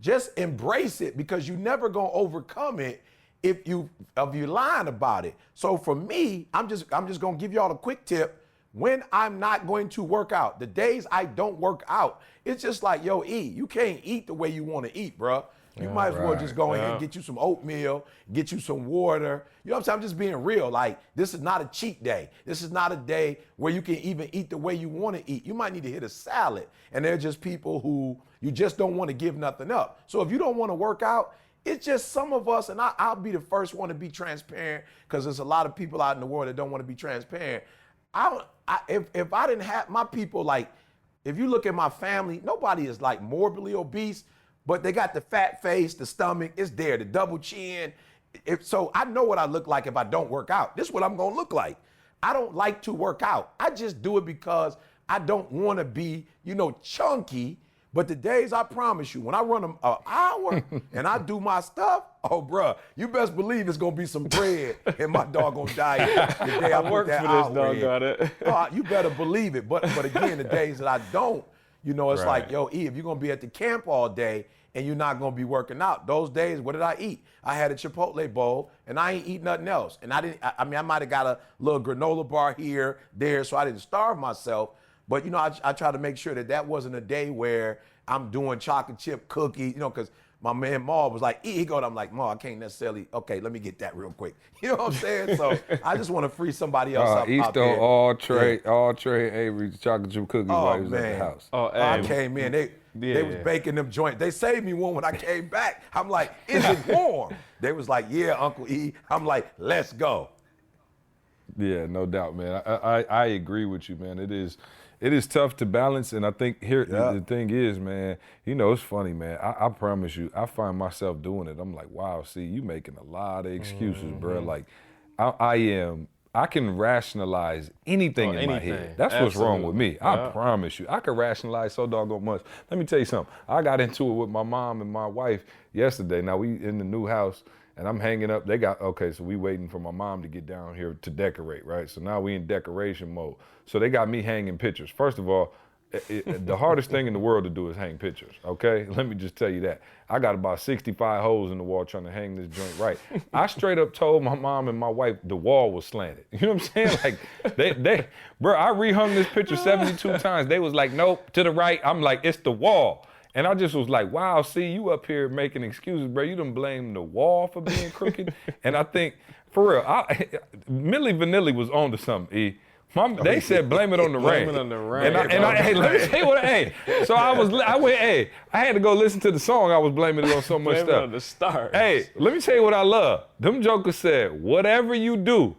just embrace it because you're never gonna overcome it if you lying about it. So for me, I'm just gonna give y'all a quick tip. When I'm not going to work out, the days I don't work out, it's just like, yo, you can't eat the way you want to eat, bruh. You might as well just go ahead and get you some oatmeal, get you some water. You know what I'm saying? I'm just being real. Like, this is not a cheat day. This is not a day where you can even eat the way you want to eat. You might need to hit a salad. And they're just people who you just don't want to give nothing up. So if you don't want to work out, it's just some of us, and I'll be the first one to be transparent because there's a lot of people out in the world that don't want to be transparent. If I didn't have my people, like, if you look at my family, nobody is like morbidly obese, but they got the fat face, the stomach, it's there, the double chin. So I know what I look like if I don't work out. This is what I'm gonna look like. I don't like to work out. I just do it because I don't wanna be, chunky. But the days, I promise you, when I run an hour and I do my stuff, oh, bruh, you best believe it's going to be some bread in my doggone diet the day I put that hour in. You better believe it. But again, the days that I don't, it's like, yo, if you're going to be at the camp all day and you're not going to be working out, those days, what did I eat? I had a Chipotle bowl and I ain't eat nothing else. And I might have got a little granola bar here, there, so I didn't starve myself. But, I try to make sure that wasn't a day where I'm doing chocolate chip cookies, because my man Maul was like, he go, I'm like, Maul, I can't necessarily, okay, let me get that real quick. You know what I'm saying? So I just want to free somebody else up East out there. all Trey Avery's chocolate chip cookies while he was at the house. I came in, they was baking them joints. They saved me one when I came back. I'm like, is it warm? They was like, yeah, Uncle E. I'm like, let's go. Yeah, no doubt, man. I agree with you, man. It is tough to balance, and I think the thing is, man, you know, it's funny, man. I promise you, I find myself doing it. I'm like, wow, see, you making a lot of excuses, bro. Like, I can rationalize anything in my head. That's what's wrong with me. I promise you. I can rationalize so doggone much. Let me tell you something. I got into it with my mom and my wife yesterday. Now, we in the new house, and I'm hanging up. So we waiting for my mom to get down here to decorate, right? So now we in decoration mode. So they got me hanging pictures. First of all, the hardest thing in the world to do is hang pictures, okay? Let me just tell you that. I got about 65 holes in the wall trying to hang this joint right. I straight up told my mom and my wife the wall was slanted. You know what I'm saying? Like, bro, I rehung this picture 72 times. They was like, nope, to the right. I'm like, it's the wall. And I just was like, wow, see, you up here making excuses, bro. You done blame the wall for being crooked. And I think, for real, Milli Vanilli was on to something, E. They said blame it on the rain. Blame it on the rain. Hey, let me tell you what, so I had to go listen to the song. I was blaming it on so much Blame stuff. it on the stars. Hey, let me tell you what I love. Them jokers said, whatever you do,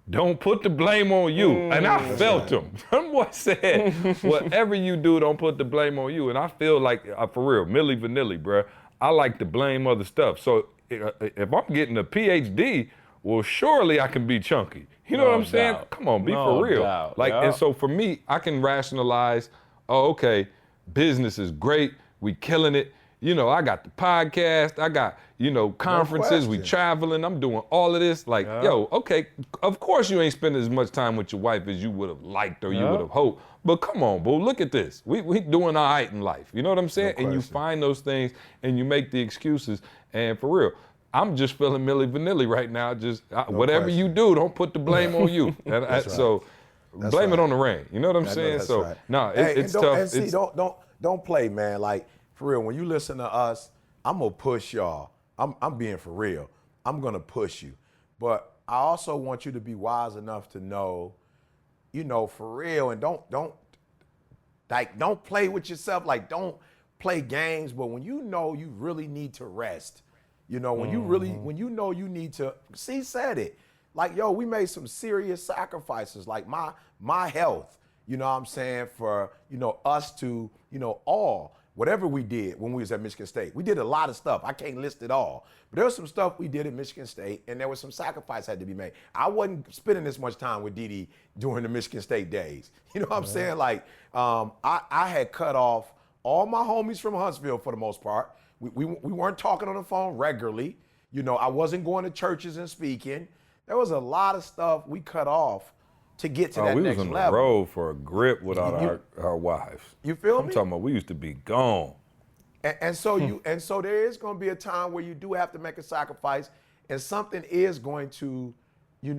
don't put the blame on you. And I felt them. Them boys said, whatever you do, don't put the blame on you. And I feel like, for real, Milli Vanilli, bro, I like to blame other stuff. So if I'm getting a PhD, well, surely I can be chunky. You know what I'm saying? Come on, be for real. And so for me, I can rationalize, oh, okay, business is great. We killing it. You know, I got the podcast. I got, conferences. We traveling. I'm doing all of this. Like, yo, okay, of course you ain't spending as much time with your wife as you would have liked or you would have hoped. But come on, boo, look at this. We doing all right in life. You know what I'm saying? And you find those things and you make the excuses. And for real, I'm just feeling Milli Vanilli right now. Just whatever you do, don't put the blame on you. And so blame it on the rain. You know what I'm saying? So it's tough. And see, don't play, man. Like, for real, when you listen to us, I'm gonna push y'all. I'm being for real. I'm gonna push you. But I also want you to be wise enough to know, for real, and don't play with yourself. Like, don't play games. But when you know you really need to rest, when you know you need to, said it. Like, yo, we made some serious sacrifices, like my health, you know what I'm saying, for, us to, all, whatever we did when we was at Michigan State. We did a lot of stuff. I can't list it all. But there was some stuff we did at Michigan State, and there was some sacrifice had to be made. I wasn't spending this much time with Didi during the Michigan State days. You know what I'm saying? Like, I had cut off all my homies from Huntsville for the most part. We weren't talking on the phone regularly. I wasn't going to churches and speaking. There was a lot of stuff we cut off to get to that next level. We was on the road for a grip without our wives. You feel me? I'm talking about we used to be gone. And so there is going to be a time where you do have to make a sacrifice, and something is going to, be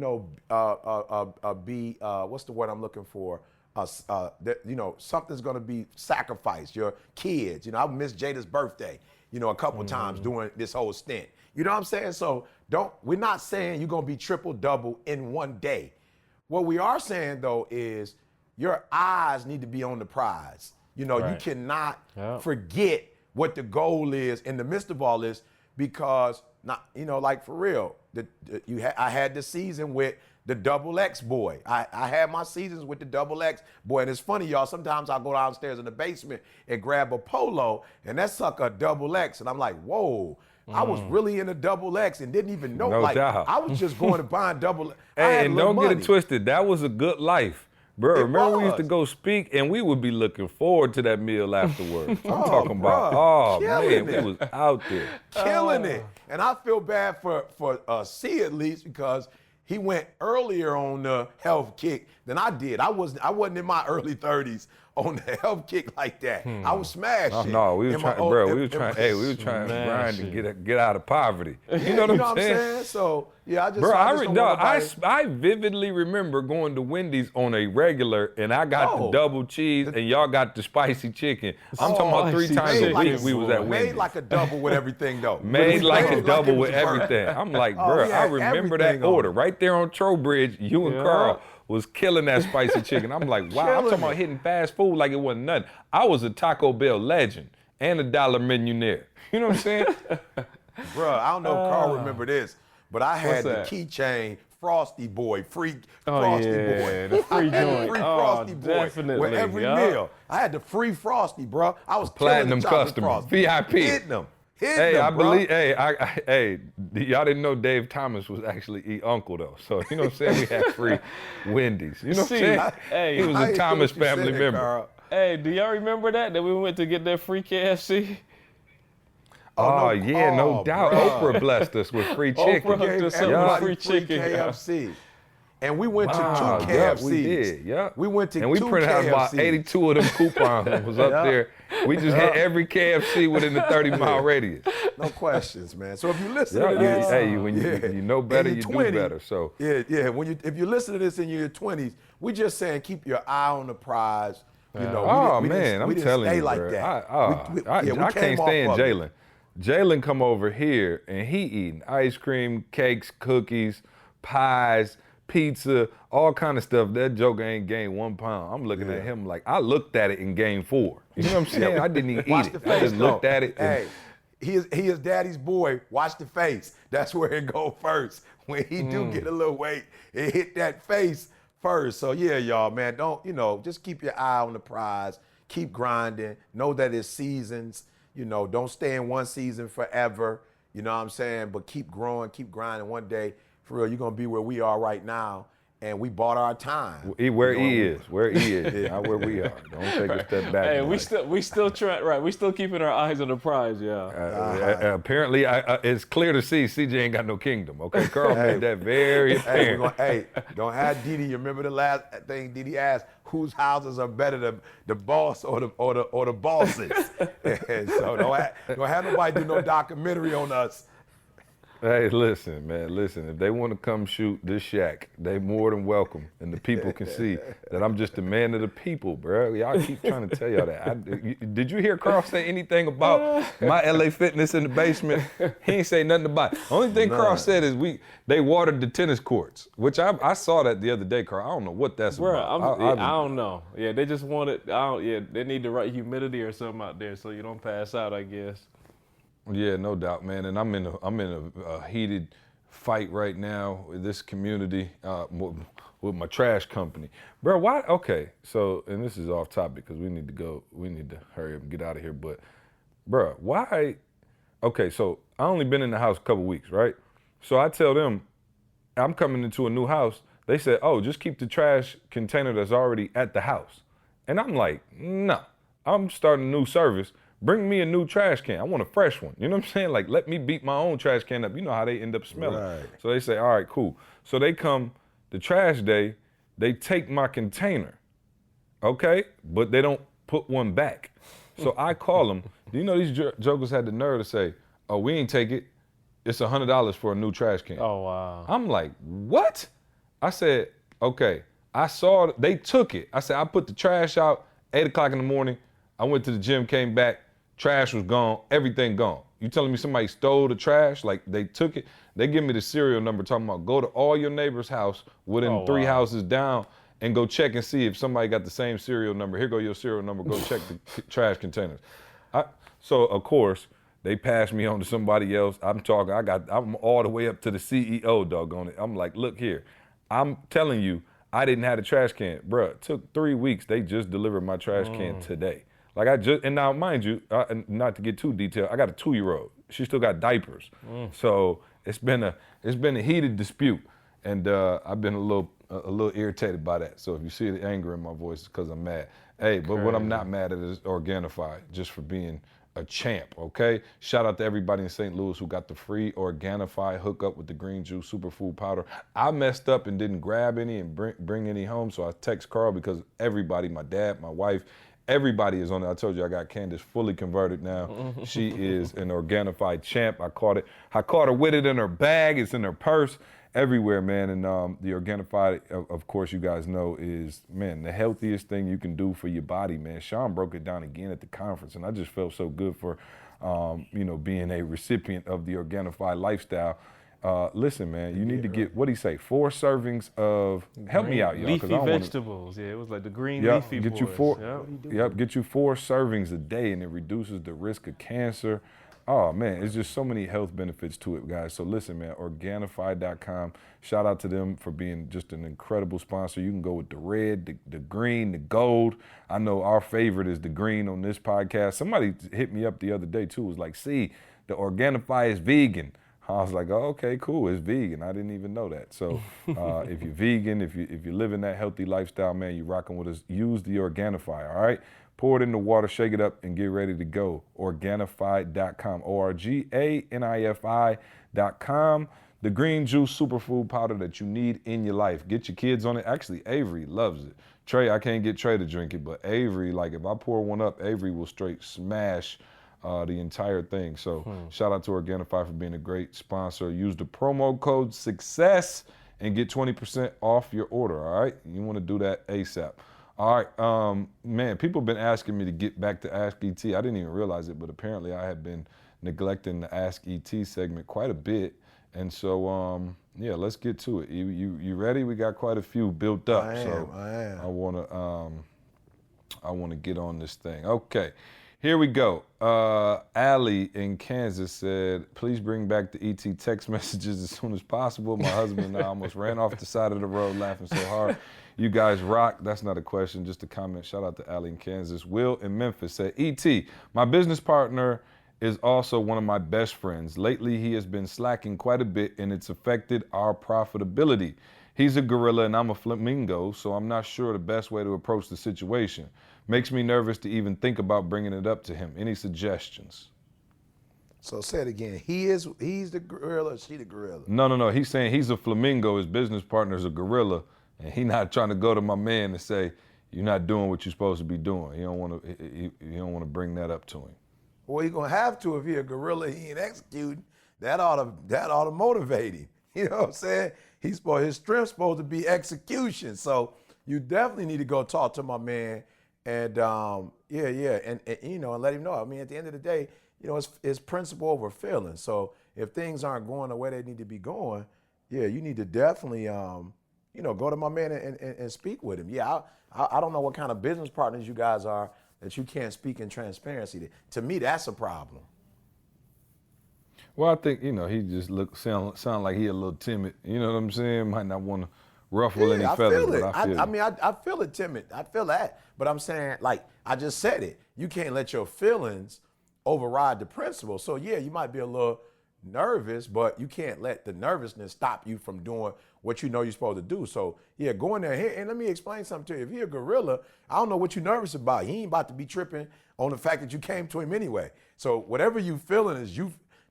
what's the word I'm looking for? Something's going to be sacrificed. Your kids. I missed Jada's birthday, a couple times during this whole stint. You know what I'm saying? So we're not saying you're going to be triple double in one day. What we are saying though is your eyes need to be on the prize. You cannot forget what the goal is in the midst of all this, because like for real, I had the season with the double X boy. I had my seasons with the double X boy. And it's funny, y'all, sometimes I'll go downstairs in the basement and grab a polo, and that sucker double X. And I'm like, whoa, I was really in a double X and didn't even know. No doubt. I was just going to buy double X. Hey, and don't get it twisted. That was a good life. Bro, remember we used to go speak, and we would be looking forward to that meal afterwards. I'm talking about, man, we was out there. Killing it. And I feel bad for C at least, because he went earlier on the health kick than I did. I wasn't in my early 30s on the health kick like that. I was smashing. No, we were trying, bro. We were trying to grind Smashing. and get out of poverty. You know what I'm saying? So yeah, I just, Bro, I just don't want nobody- I vividly remember going to Wendy's on a regular, and I got the double cheese, and y'all got the spicy chicken. I'm talking about 3 times a week we was at Wendy's. Made like a double with everything though. Made like a Made double it with was burnt. everything. I'm like, Oh, bro, we I had remember that everything on order it. right there on Trowbridge. You and Yeah. Carl was killing that spicy chicken. I'm like, wow, I'm Killing talking about it. hitting fast food like it wasn't nothing. I was a Taco Bell legend and a dollar millionaire. You know what I'm saying? Bruh, I don't know if Carl remember this, but I had the that? keychain Frosty Boy, free Oh, Frosty yeah, Boy. the free I had the joint. free Oh, Frosty Boy definitely, with every yup. meal. I had the free Frosty, bro. I was Platinum killing the chocolate customer, Frosty. VIP. Hitting them. Hey, I bruh. believe. Hey, y'all didn't know Dave Thomas was actually E uncle though. So you know what I'm saying? We had free Wendy's. You know what I'm See, saying? hey, He was I a ain't Thomas feel what you family said, member. Carl. Hey, do y'all remember that we went to get that free KFC? Oh, yeah, no oh, doubt. bruh. Oprah blessed us with free chicken. Oprah hooked Gave us up with everybody free chicken. yeah. KFC. And we went Wow, to 2 yeah, KFCs. we did. Yeah, We went to and we 2 printed out about KFCs. 82 of them coupons. Was up Yeah. there. We just hit every KFC within the 30-mile radius. No questions, man. So if you listen Yeah, to this, hey, when you know better, in you your do 20s, better. So yeah. If you listen to this in your 20s, we just saying keep your eye on the prize. You know, oh we man, I'm didn't telling stay you, like bro. that. I we can't came stand off of it. Jalen. Jalen come over here and he eating ice cream, cakes, cookies, pies, pizza, all kind of stuff. That joker ain't gained 1 pound. I'm looking at him like I looked at it in game 4. You know what I'm saying? I didn't even Watch eat the it. face. I just looked though. at it. And, Hey, he is daddy's boy. Watch the face. That's where it go first. When he do get a little weight, it hit that face first. So yeah, y'all, man, don't just keep your eye on the prize. Keep grinding. Know that it's seasons. Don't stay in one season forever. You know what I'm saying? But keep growing, keep grinding. One day, for real, you're gonna be where we are right now. And we bought our time. where he is, not where we are. Don't take a step back. Hey, man. we still trying, right? We still keeping our eyes on the prize, yeah. Apparently, it's clear to see CJ ain't got no kingdom. Okay, Carl made that very apparent. Don't have Didi. You remember the last thing Didi asked? Whose houses are better, the boss or the bosses? And so don't have nobody do no documentary on us. Hey, listen, man, listen. If they want to come shoot this shack, they more than welcome. And the people can see that I'm just a man of the people, bro. Y'all keep trying to tell y'all that. Did you hear Carl say anything about my LA Fitness in the basement? He ain't say nothing about it. Only thing Carl said is they watered the tennis courts, which I saw that the other day, Carl. I don't know what that's Bro, about. I don't know. Yeah, they just wanted. They need the right humidity or something out there so you don't pass out, I guess. Yeah, no doubt, man. And I'm in a heated fight right now with this community, with my trash company, bro. Why? Okay, so and this is off topic because we need to go. We need to hurry up and get out of here. But, bro, why? Okay, so I only been in the house a couple weeks, right? So I tell them I'm coming into a new house. They said, oh, just keep the trash container that's already at the house. And I'm like, no, I'm starting a new service. Bring me a new trash can. I want a fresh one. You know what I'm saying? Like, let me beat my own trash can up. You know how they end up smelling. Right. So they say, all right, cool. So they come the trash day, they take my container, okay? But they don't put one back. So I call them. Do you know these jokers had the nerve to say, oh, we ain't take it. It's $100 for a new trash can. Oh, wow. I'm like, what? I said, okay. I saw they took it. I said, I put the trash out 8 o'clock in the morning. I went to the gym, came back, trash was gone, everything gone. You telling me somebody stole the trash? Like they took it? They give me the serial number talking about go to all your neighbor's house within 3 houses down and go check and see if somebody got the same serial number. Here go your serial number, go check the trash containers. So of course, they passed me on to somebody else. I'm all the way up to the CEO, doggone it. I'm like, look here, I'm telling you, I didn't have a trash can. Bruh, it took 3 weeks. They just delivered my trash can today. Like and now mind you, not to get too detailed, I got a 2-year-old. She still got diapers. So it's been a heated dispute. And I've been a little irritated by that. So if you see the anger in my voice, it's because I'm mad. Hey, but what I'm not mad at is Organifi, just for being a champ, okay? Shout out to everybody in St. Louis who got the free Organifi hookup with the green juice superfood powder. I messed up and didn't grab any and bring any home, so I text Carl because everybody, my dad, my wife, everybody is on it. I told you I got Candace fully converted now. She is an Organifi champ. I caught her with it in her bag. It's in her purse. Everywhere, man. And the Organifi, of course, you guys know is, man, the healthiest thing you can do for your body, man. Sean broke it down again at the conference, and I just felt so good for, being a recipient of the Organifi lifestyle. Listen, man, you need to get, what'd he say, 4 servings of, help me out, y'all. Leafy vegetables. Yeah, it was like the green leafy get boys. you 4, get you 4 servings a day, and it reduces the risk of cancer. Oh, man, it's just so many health benefits to it, guys. So listen, man, Organifi.com. Shout out to them for being just an incredible sponsor. You can go with the red, the green, the gold. I know our favorite is the green on this podcast. Somebody hit me up the other day, too. It was like, see, the Organifi is vegan. I was like, oh, okay, cool, it's vegan. I didn't even know that. So if you're vegan, if you're living that healthy lifestyle, man, you're rocking with us, use the Organifi, all right? Pour it in the water, shake it up, and get ready to go. Organifi.com, Organifi.com. The green juice superfood powder that you need in your life. Get your kids on it. Actually, Avery loves it. Trey, I can't get Trey to drink it, but Avery, like if I pour one up, Avery will straight smash the entire thing. So shout out to Organifi for being a great sponsor. Use the promo code SUCCESS and get 20% off your order, all right? You want to do that ASAP. All right, man, people have been asking me to get back to Ask ET. I didn't even realize it, but apparently I have been neglecting the Ask ET segment quite a bit. And so, yeah, let's get to it. You ready? We got quite a few built up. I am. I wanna get on this thing. Okay, here we go. Allie in Kansas said, please bring back the ET text messages as soon as possible. My husband and I almost ran off the side of the road laughing so hard. You guys rock. That's not a question, just a comment. Shout out to Allie in Kansas. Will in Memphis said, ET, my business partner is also one of my best friends. Lately, he has been slacking quite a bit and it's affected our profitability. He's a gorilla and I'm a flamingo, so I'm not sure the best way to approach the situation. Makes me nervous to even think about bringing it up to him. Any suggestions? So say it again. He's the gorilla, or she the gorilla? No. He's saying he's a flamingo, his business partner's a gorilla, and he's not trying to go to my man and say, you're not doing what you're supposed to be doing. He don't want to bring that up to him. Well, he's gonna have to if he a gorilla, he ain't executing. That ought to motivate him. You know what I'm saying? His strength's supposed to be execution. So you definitely need to go talk to my man and and let him know. I mean, at the end of the day, it's principle over feeling. So if things aren't going the way they need to be going, you need to definitely go to my man and speak with him. Yeah, I don't know what kind of business partners you guys are that you can't speak in transparency. To me, that's a problem. Well, I think, he just sound like he a little timid. You know what I'm saying? Might not want to ruffle any feathers, feel it. but I feel it. I feel it timid. I feel that. But I'm saying, like I just said it, you can't let your feelings override the principle. So yeah, you might be a little nervous, but you can't let the nervousness stop you from doing what you know you're supposed to do. So yeah, go in there and let me explain something to you. If he a gorilla, I don't know what you're nervous about. He ain't about to be tripping on the fact that you came to him anyway. So whatever you feeling is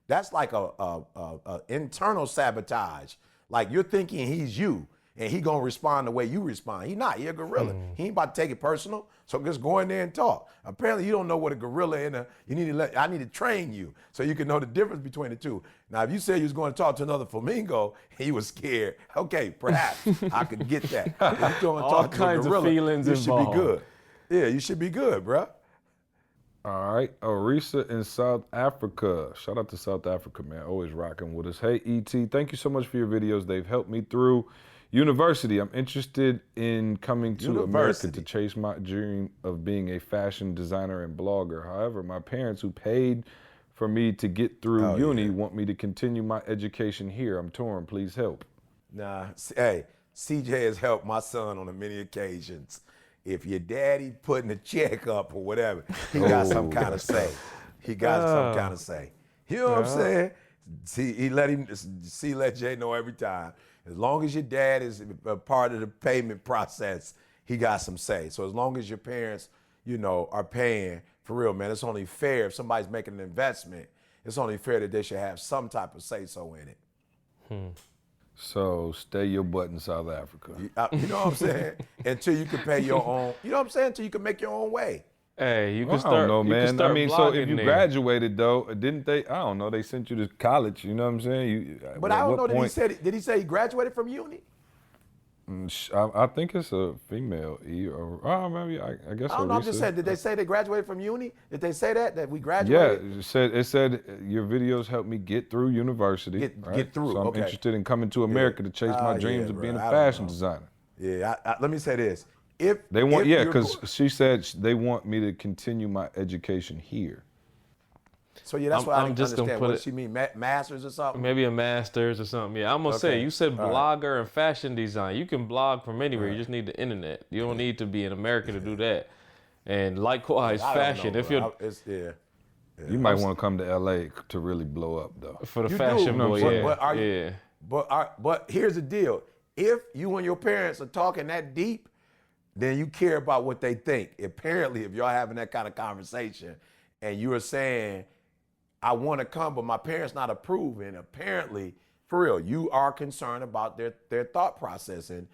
that's like a internal sabotage. Like you're thinking he's you and he gonna respond the way you respond. He not, he a gorilla. He ain't about to take it personal. So just go in there and talk. Apparently you don't know what a gorilla I need to train you so you can know the difference between the two. Now, if you said you was going to talk to another flamingo and he was scared, okay, perhaps I could get that. If you're going to talk to a gorilla, of feelings you involved. should be good. Yeah, you should be good, bruh. All right, Orisa in South Africa. Shout out to South Africa, man. Always rocking with us. Hey, ET, thank you so much for your videos. They've helped me through university. I'm interested in coming to America to chase my dream of being a fashion designer and blogger. However, my parents who paid for me to get through uni want me to continue my education here. I'm torn. Please help. Nah, hey, CJ has helped my son on many occasions. If your daddy putting a check up or whatever, he got some kind of say. He got some kind of say. You know what I'm saying? See, let Jay know every time. As long as your dad is a part of the payment process, he got some say. So as long as your parents, are paying, for real, man, it's only fair if somebody's making an investment, it's only fair that they should have some type of say-so in it. So stay your butt in South Africa. You know what I'm saying? Until you can pay your own, you know what I'm saying? Until you can make your own way. Hey, you can Well, start. I don't know, you can man. start I mean, so if blogging you there. graduated though, didn't they? I don't know. They sent you to college. You know what I'm saying? But I don't know that did he say he graduated from uni? I think it's a female E or maybe I guess. I don't know. I'm just saying, did they say they graduated from uni? Did they say that we graduated? Yeah, it said your videos helped me get through university. Get through. So I'm okay. interested in coming to America to chase my dreams of being a fashion designer. Yeah, let me say this. If They want, if because she said they want me to continue my education here. So yeah, that's what I didn't just gonna understand. put What it- does she mean, masters or something? Maybe a master's or something. Yeah, I'm gonna say, Okay. you said All blogger and fashion design. You can blog from anywhere. You just need the internet. You don't need to be in America to do that. And likewise, I don't fashion. know, If bro. you're You might want to come to LA to really blow up though. for the You fashion do, boy, but- yeah, but are you- yeah. But here's the deal. If you and your parents are talking that deep, then you care about what they think. Apparently, if y'all having that kind of conversation and you are saying, I want to come, but my parents not approving, apparently, for real, you are concerned about their thought process, and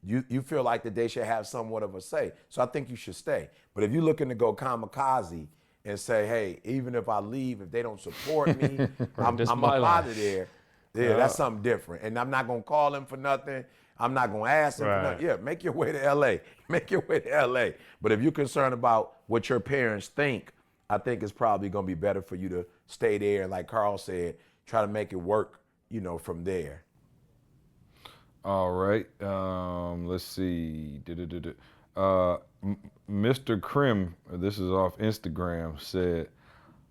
you feel like that they should have somewhat of a say. So I think you should stay. But if you're looking to go kamikaze and say, hey, even if I leave, if they don't support me, I'm This up my out life. of there. Yeah, that's something different. And I'm not going to call them for nothing. I'm not going to ask them for Right. nothing. Yeah, make your way to L.A. Make your way to L.A. But if you're concerned about what your parents think, I think it's probably going to be better for you to stay there. And like Carl said, try to make it work, from there. All right. Let's see. Mr. Krim, this is off Instagram, said,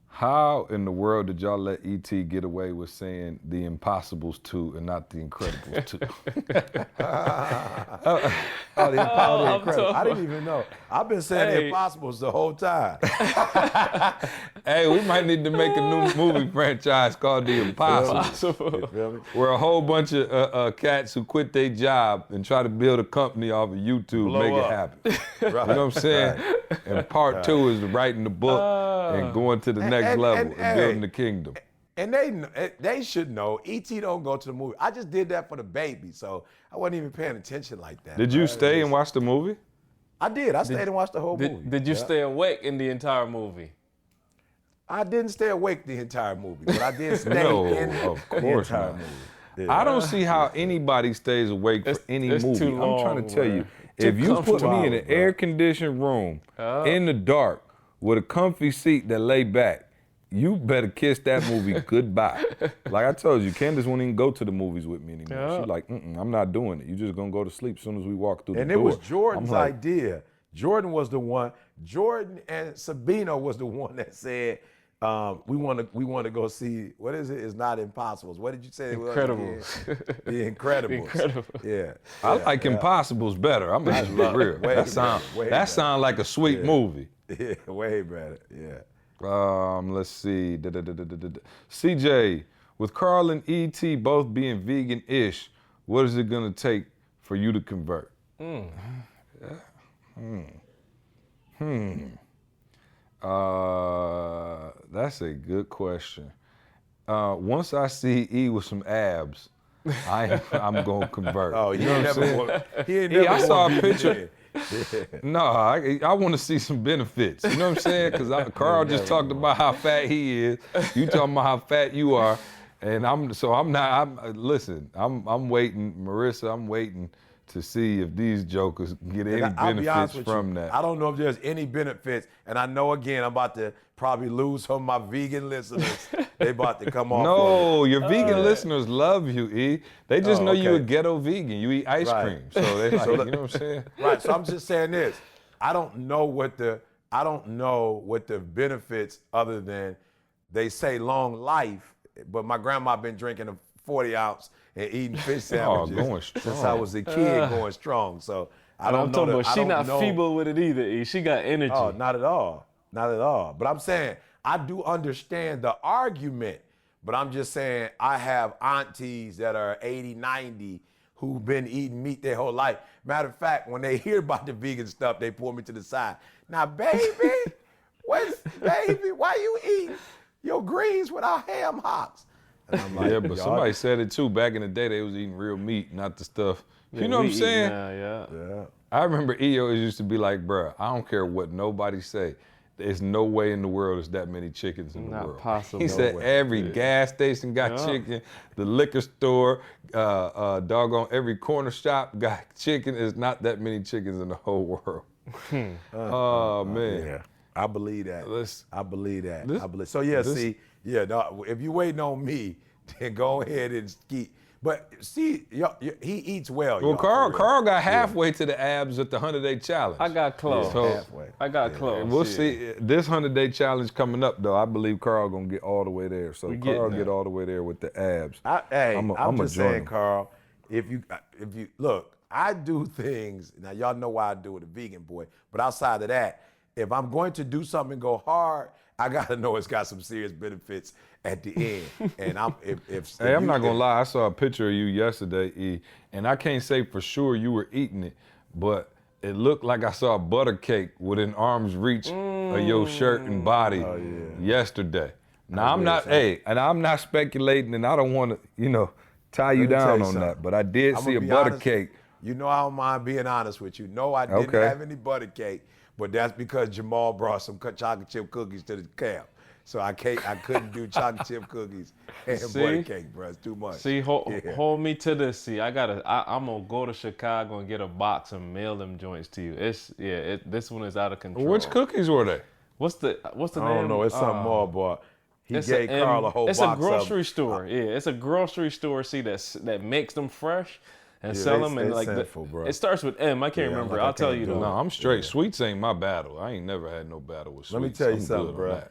how in the world did y'all let E.T. get away with saying The Impossibles 2 and not The Incredibles 2? The Incredibles. I didn't even know. I've been saying The Hey. Impossibles the whole time. Hey, we might need to make a new movie franchise called The Impossibles, You feel me? where a whole bunch of cats who quit their job and try to build a company off of YouTube Blow make up. it happen. You know what I'm saying? And part 2 is writing the book and going to the next level and building the kingdom. And they should know. E.T. don't go to the movie. I just did that for the baby, so I wasn't even paying attention like that. Did you man. stay and watch the movie? I did. I stayed and watched the whole movie. Did you Yeah. stay awake in the entire movie? I didn't stay awake the entire movie, but I did stay No, in of the course entire not. movie. I don't see how anybody stays awake for any it's movie. too long, I'm trying to tell you, bro. if you put me in an bro. air-conditioned room in the dark with a comfy seat that lay back, you better kiss that movie goodbye. Like I told you, Candace won't even go to the movies with me anymore. Yeah. She's like, I'm not doing it. You're just gonna go to sleep as soon as we walk through And the it door. was Jordan's I'm like, idea. Jordan was the one. Jordan and Sabino was the one that said, we want to go see, what is it? It's not Impossibles. What did you say it was again? Incredibles. The Incredibles. Incredibles. Yeah. I like Impossibles better. I'm gonna just be real. Way That better. sound like a sweet movie. Yeah, way better. Yeah. Let's see. CJ, with Carl and ET both being vegan-ish, what is it gonna take for you to convert? That's a good question. Once I see E with some abs, I'm gonna convert. Oh, you know what I'm saying? He ain't Yeah, never I saw gonna a be picture. No, I want to see some benefits. You know what I'm saying? Because Carl just talked about how fat he is. You talking about how fat you are, and listen. I'm waiting, Marissa. I'm waiting to see if these jokers get any I'll be honest benefits with from you. that. I don't know if there's any benefits, and I know again I'm about to probably lose some of my vegan listeners. They about to come off. No, your vegan listeners love you, E. They just know you a okay. ghetto vegan. You eat ice Right. cream, so they like, you know what I'm saying? Right. So I'm just saying this. I don't know what the benefits other than they say long life. But my grandma been drinking a 40-ounce and eating fish sandwiches going since strong. I was a kid, going strong. So I don't I'm know. talking about I she don't not know. feeble with it either. E. She got energy. Oh, not at all. Not at all. But I'm saying I do understand the argument, but I'm just saying I have aunties that are 80, 90 who've been eating meat their whole life. Matter of fact, when they hear about the vegan stuff, they pull me to the side. Now, baby, why you eating your greens without ham hocks? And I'm like, Yeah, but somebody said it too. Back in the day, they was eating real meat, not the stuff. You know what I'm saying? Yeah. I remember EO used to be like, bruh, I don't care what nobody say. There's no way in the world there's that many chickens in the world. Not possible. He said every gas station got chicken, the liquor store, doggone every corner shop got chicken. There's not that many chickens in the whole world. Oh, man. Yeah, I believe that. I believe that. So, no, if you waiting on me, then go ahead and ski. But see, he eats well. Well, Carl got halfway to the abs at the 100-day challenge. I got close. So, halfway. I got close. We'll see. This 100-day challenge coming up, though, I believe Carl gonna get all the way there. So Carl get all the way there with the abs. I'm just saying, Carl, if you look, I do things, now y'all know why I do it, a vegan boy, but outside of that, if I'm going to do something and go hard, I gotta know it's got some serious benefits at the end. And I'm not gonna lie, I saw a picture of you yesterday, E, and I can't say for sure you were eating it, but it looked like I saw a butter cake within arm's reach of your shirt and body yesterday. Now I'm not speculating, and I don't want to, tie you down on that, but I did see a butter cake. You know I don't mind being honest with you. No, I didn't have any butter cake, but that's because Jamal brought some chocolate chip cookies to the camp. So I couldn't do chocolate chip cookies and butter cake, bro. It's too much. See, hold me to this. See, I'm gonna go to Chicago and get a box and mail them joints to you. This one is out of control. Which cookies were they? What's the name? I don't know. It's something more, boy. He gave Carl a whole box. It's a grocery store. It's a grocery store. See, that makes them fresh and sell them. And like it starts with M. I can't remember. I'll tell you though. No, I'm straight. Sweets ain't my battle. I ain't never had no battle with sweets. Let me tell you something, bro.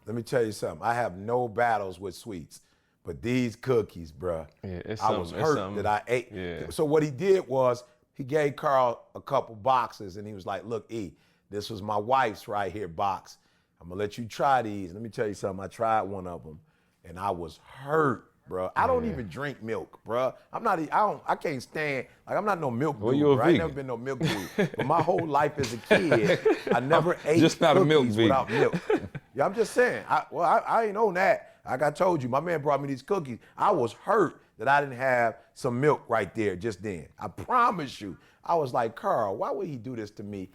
Let me tell you something. I have no battles with sweets, but these cookies, bro. I was hurt that I ate. Yeah. So what he did was he gave Carl a couple boxes, and he was like, "Look, E, this was my wife's right here box. I'm gonna let you try these." Let me tell you something. I tried one of them, and I was hurt, bro. I don't even drink milk, bro. I can't stand. Like I'm not no milk dude. You a bro. I vegan. ain't never been no milk dude. But my whole life as a kid, I never ate just not a milk cookies vegan. without milk. Yeah, I'm just saying. I ain't on that. Like I told you, my man brought me these cookies. I was hurt that I didn't have some milk right there just then. I promise you. I was like, Carl, why would he do this to me?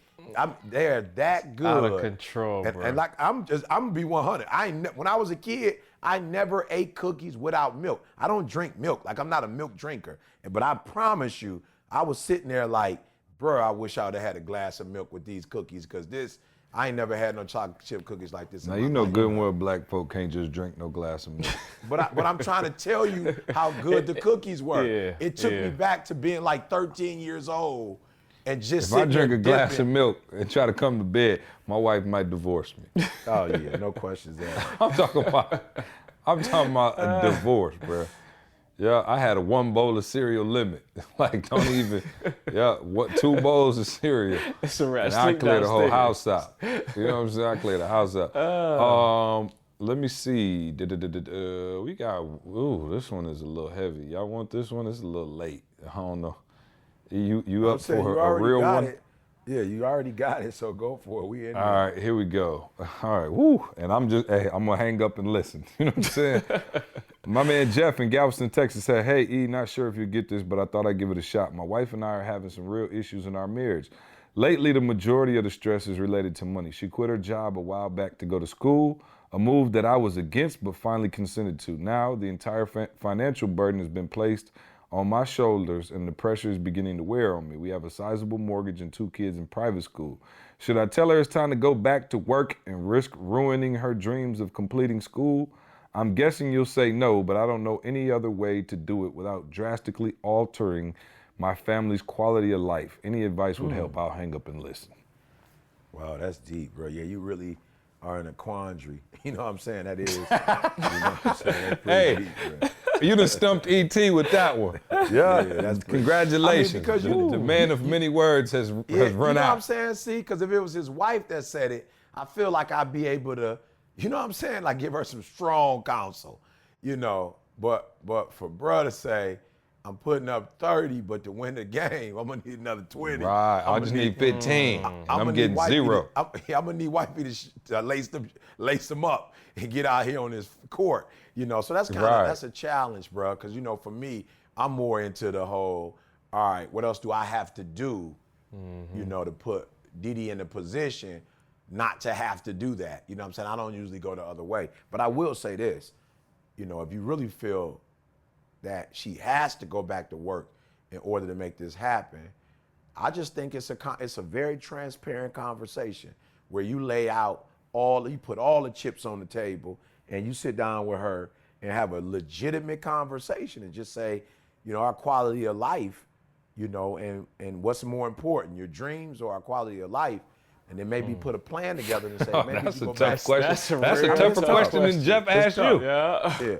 They're that good. Out of control, bro. And like I'm gonna be 100. When I was a kid, I never ate cookies without milk. I don't drink milk. Like I'm not a milk drinker. But I promise you, I was sitting there like, bro, I wish I would have had a glass of milk with these cookies, because I ain't never had no chocolate chip cookies like this. Now you know good and well black folk can't just drink no glass of milk. But I'm trying to tell you how good the cookies were. It took me back to being like 13 years old and just If I drink a glass of milk and try to come to bed, my wife might divorce me. Oh yeah, no questions asked. I'm talking about a divorce, bro. Yeah, I had a 1 bowl of cereal limit. Like, don't even, 2 bowls of cereal. It's a wrap. And I clear the whole house out. You know what I'm saying? I clear the house out. Let me see. We got, this one is a little heavy. Y'all want this one? It's a little late. I don't know. You up for a real one? Yeah, you already got it, so go for it. We in there. All right, here we go. All right, woo. And I'm gonna hang up and listen. You know what I'm saying? My man Jeff in Galveston, Texas said, "Hey, E, not sure if you get this, but I thought I'd give it a shot. My wife and I are having some real issues in our marriage. Lately, the majority of the stress is related to money. She quit her job a while back to go to school, a move that I was against but finally consented to. Now, the entire financial burden has been placed on my shoulders, and the pressure is beginning to wear on me. We have a sizable mortgage and 2 kids in private school. Should I tell her it's time to go back to work and risk ruining her dreams of completing school? I'm guessing you'll say no, but I don't know any other way to do it without drastically altering my family's quality of life. Any advice would help. I'll hang up and listen." Wow, that's deep, bro. Yeah, you really are in a quandary. You know what I'm saying? That is. You know what I'm saying? That's pretty deep, bro. You done stumped E.T. with that one. Yeah, that's congratulations. Because the man of many words has run out. You know what I'm saying? See, because if it was his wife that said it, I feel like I'd be able to, you know what I'm saying? Like give her some strong counsel, you know. But for bruh to say, I'm putting up 30, but to win the game, I'm gonna need another 20. Right, I just need 15, and I'm getting 0. I'm gonna need wifey to lace them up and get out here on this court. So that's that's a challenge, bro. Because for me, I'm more into the whole. All right, what else do I have to do? To put Didi in a position not to have to do that. You know what I'm saying? I don't usually go the other way. But I will say this, if you really feel that she has to go back to work in order to make this happen, I just think it's a very transparent conversation where you lay out you put all the chips on the table and you sit down with her and have a legitimate conversation and just say, our quality of life, and what's more important, your dreams or our quality of life? And then maybe put a plan together and say, maybe that's you a go tough back. question. That's a tougher question than Jeff asked you. Yeah.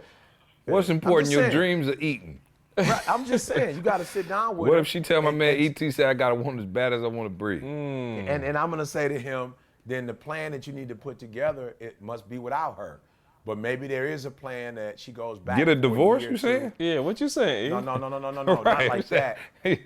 What's important? Your dreams are eating. Right, I'm just saying, you got to sit down with What her. if she tell my man E.T. say I got to want as bad as I want to breathe? And I'm going to say to him, then the plan that you need to put together, it must be without her. But maybe there is a plan that she goes back. Get a for divorce, year you or saying? two. Yeah, what you saying? No, Right. not like that.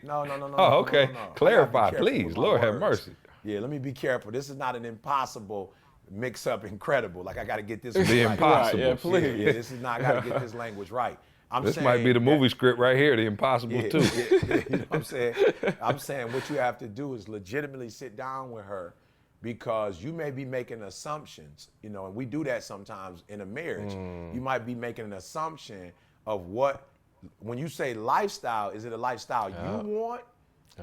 No. Oh, okay. No. I gotta be Clarify, careful please. with my Lord have words. mercy. Yeah, let me be careful. This is not an impossible mix-up incredible. Like, I got to get this The right. impossible. Right, yeah, please. Yeah, this is not, I got to get this language right. This might be the movie script right here, The Impossible Yeah, 2. you know what I'm saying? I'm saying what you have to do is legitimately sit down with her, because you may be making assumptions, and we do that sometimes in a marriage. You might be making an assumption of when you say lifestyle, is it a lifestyle you want?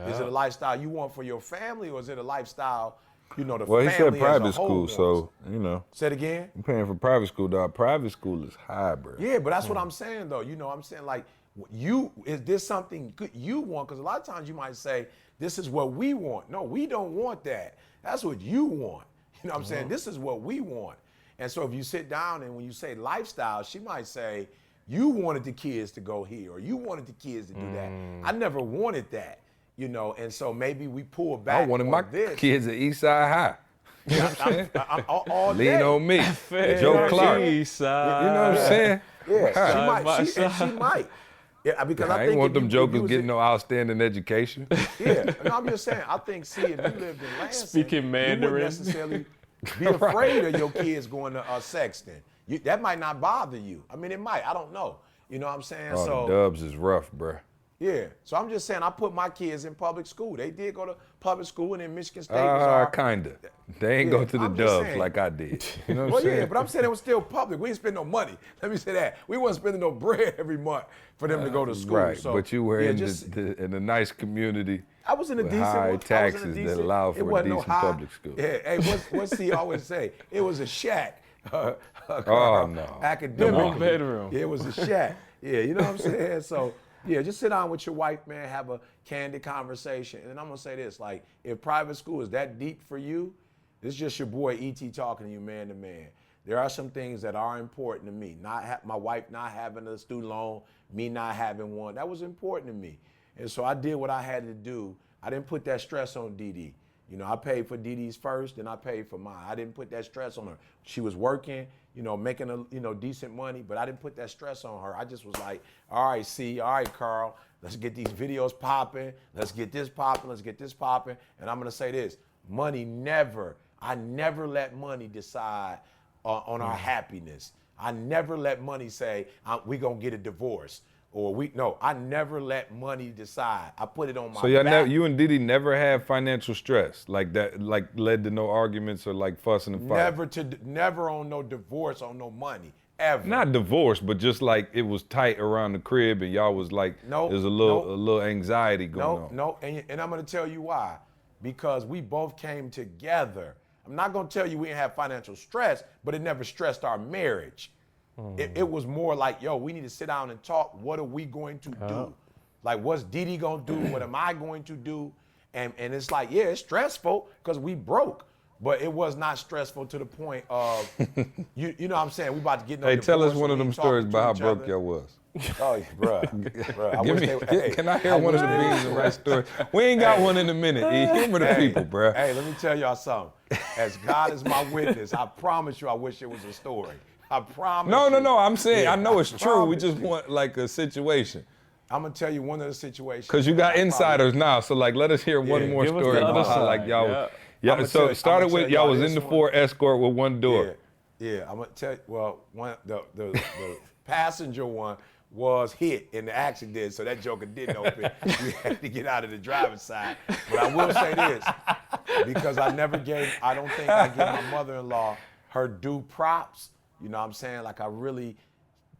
Is it a lifestyle you want for your family, or is it a lifestyle, the Well, he family said as private a whole school, wants? so, Say it again? I'm paying for private school, dog. Private school is high, bro. Yeah, but that's what I'm saying, though. I'm saying, like, is this something good you want? Because a lot of times you might say, this is what we want. No, we don't want that. That's what you want. You know what I'm saying? This is what we want. And so if you sit down and when you say lifestyle, she might say, you wanted the kids to go here, or you wanted the kids to do that. I never wanted that, and so maybe we pull back I wanted on my this. kids at Eastside High. You know what I'm saying? All Lean day. on me. Joe Clark. You know what I'm saying? Yeah, she might. Yeah, because I ain't think want if them you jokers was getting no outstanding education. Yeah, no, I'm just saying. I think, if you lived in Lansing, Speaking Mandarin. you wouldn't necessarily be afraid of your kids going to Sexton. That might not bother you. I mean, it might. I don't know. You know what I'm saying? Oh, So the Dubs is rough, bruh. yeah. So I'm just saying, I put my kids in public school. They did go to public school, and then Michigan State was our. Kinda. They ain't go to the I'm just Dubs saying. like I did. You know what Well, I'm saying? yeah, but I'm saying it was still public. We didn't spend no money. Let me say that. We wasn't spending no bread every month for them to go to school. Right, So, but you were yeah, in a nice community. I was in a with decent high one. I was in a taxes decent, that allow it for a wasn't no decent high- public school. Yeah, hey, what's he always say? It was a shack. Oh, no. Academic. One bedroom. Yeah, it was a shack. Yeah, you know what I'm saying? So, yeah, just sit down with your wife, man, have a candid conversation. And then I'm going to say this, like, if private school is that deep for you, this is just your boy E.T. talking to you man to man. There are some things that are important to me. My wife not having a student loan, me not having one. That was important to me. And so I did what I had to do. I didn't put that stress on Didi. I paid for Didi's first, and I paid for mine. I didn't put that stress on her. She was working, making decent money, but I didn't put that stress on her. I just was like, all right, Carl, let's get these videos popping. Let's get this popping. Let's get this popping. And I'm gonna say this: I never let money decide on our happiness. I never let money say we gonna get a divorce. I never let money decide. I put it on my back. You and Didi never had financial stress like that, like led to no arguments or like fussing and fighting? Never on no divorce on no money, ever. Not divorce, but just like it was tight around the crib and y'all was like, there's a little anxiety going on. No, and I'm gonna tell you why. Because we both came together. I'm not gonna tell you we didn't have financial stress, but it never stressed our marriage. It was more like, we need to sit down and talk. What are we going to do? Like, what's Didi gonna do? What am I going to do? And it's like, yeah, it's stressful because we broke, but it was not stressful to the point of, you know what I'm saying? We about to get no Hey, tell us divorce, one we of them ain't stories talking to about how each broke other. y'all was. Oh, bruh. Can I hear one of the beans and rice stories? We ain't got one in a minute. Humor the people, bruh. Hey, let me tell y'all something. As God is my witness, I promise you I wish it was a story. I promise you. No. I'm saying, Yeah, I know it's true. We promise just you. want like a situation. I'm gonna tell you one of the situations. Cause you got insiders now, so like let us hear one more give us story the other about how like side, y'all. yeah. Yeah. So it started with y'all was in the Ford Escort with one door. Yeah, I'm gonna tell you. Well, the passenger one was hit in the accident, so that joker didn't open. We had to get out of the driver's side. But I will say this, because I don't think I give my mother-in-law her due props. You know what I'm saying? Like I really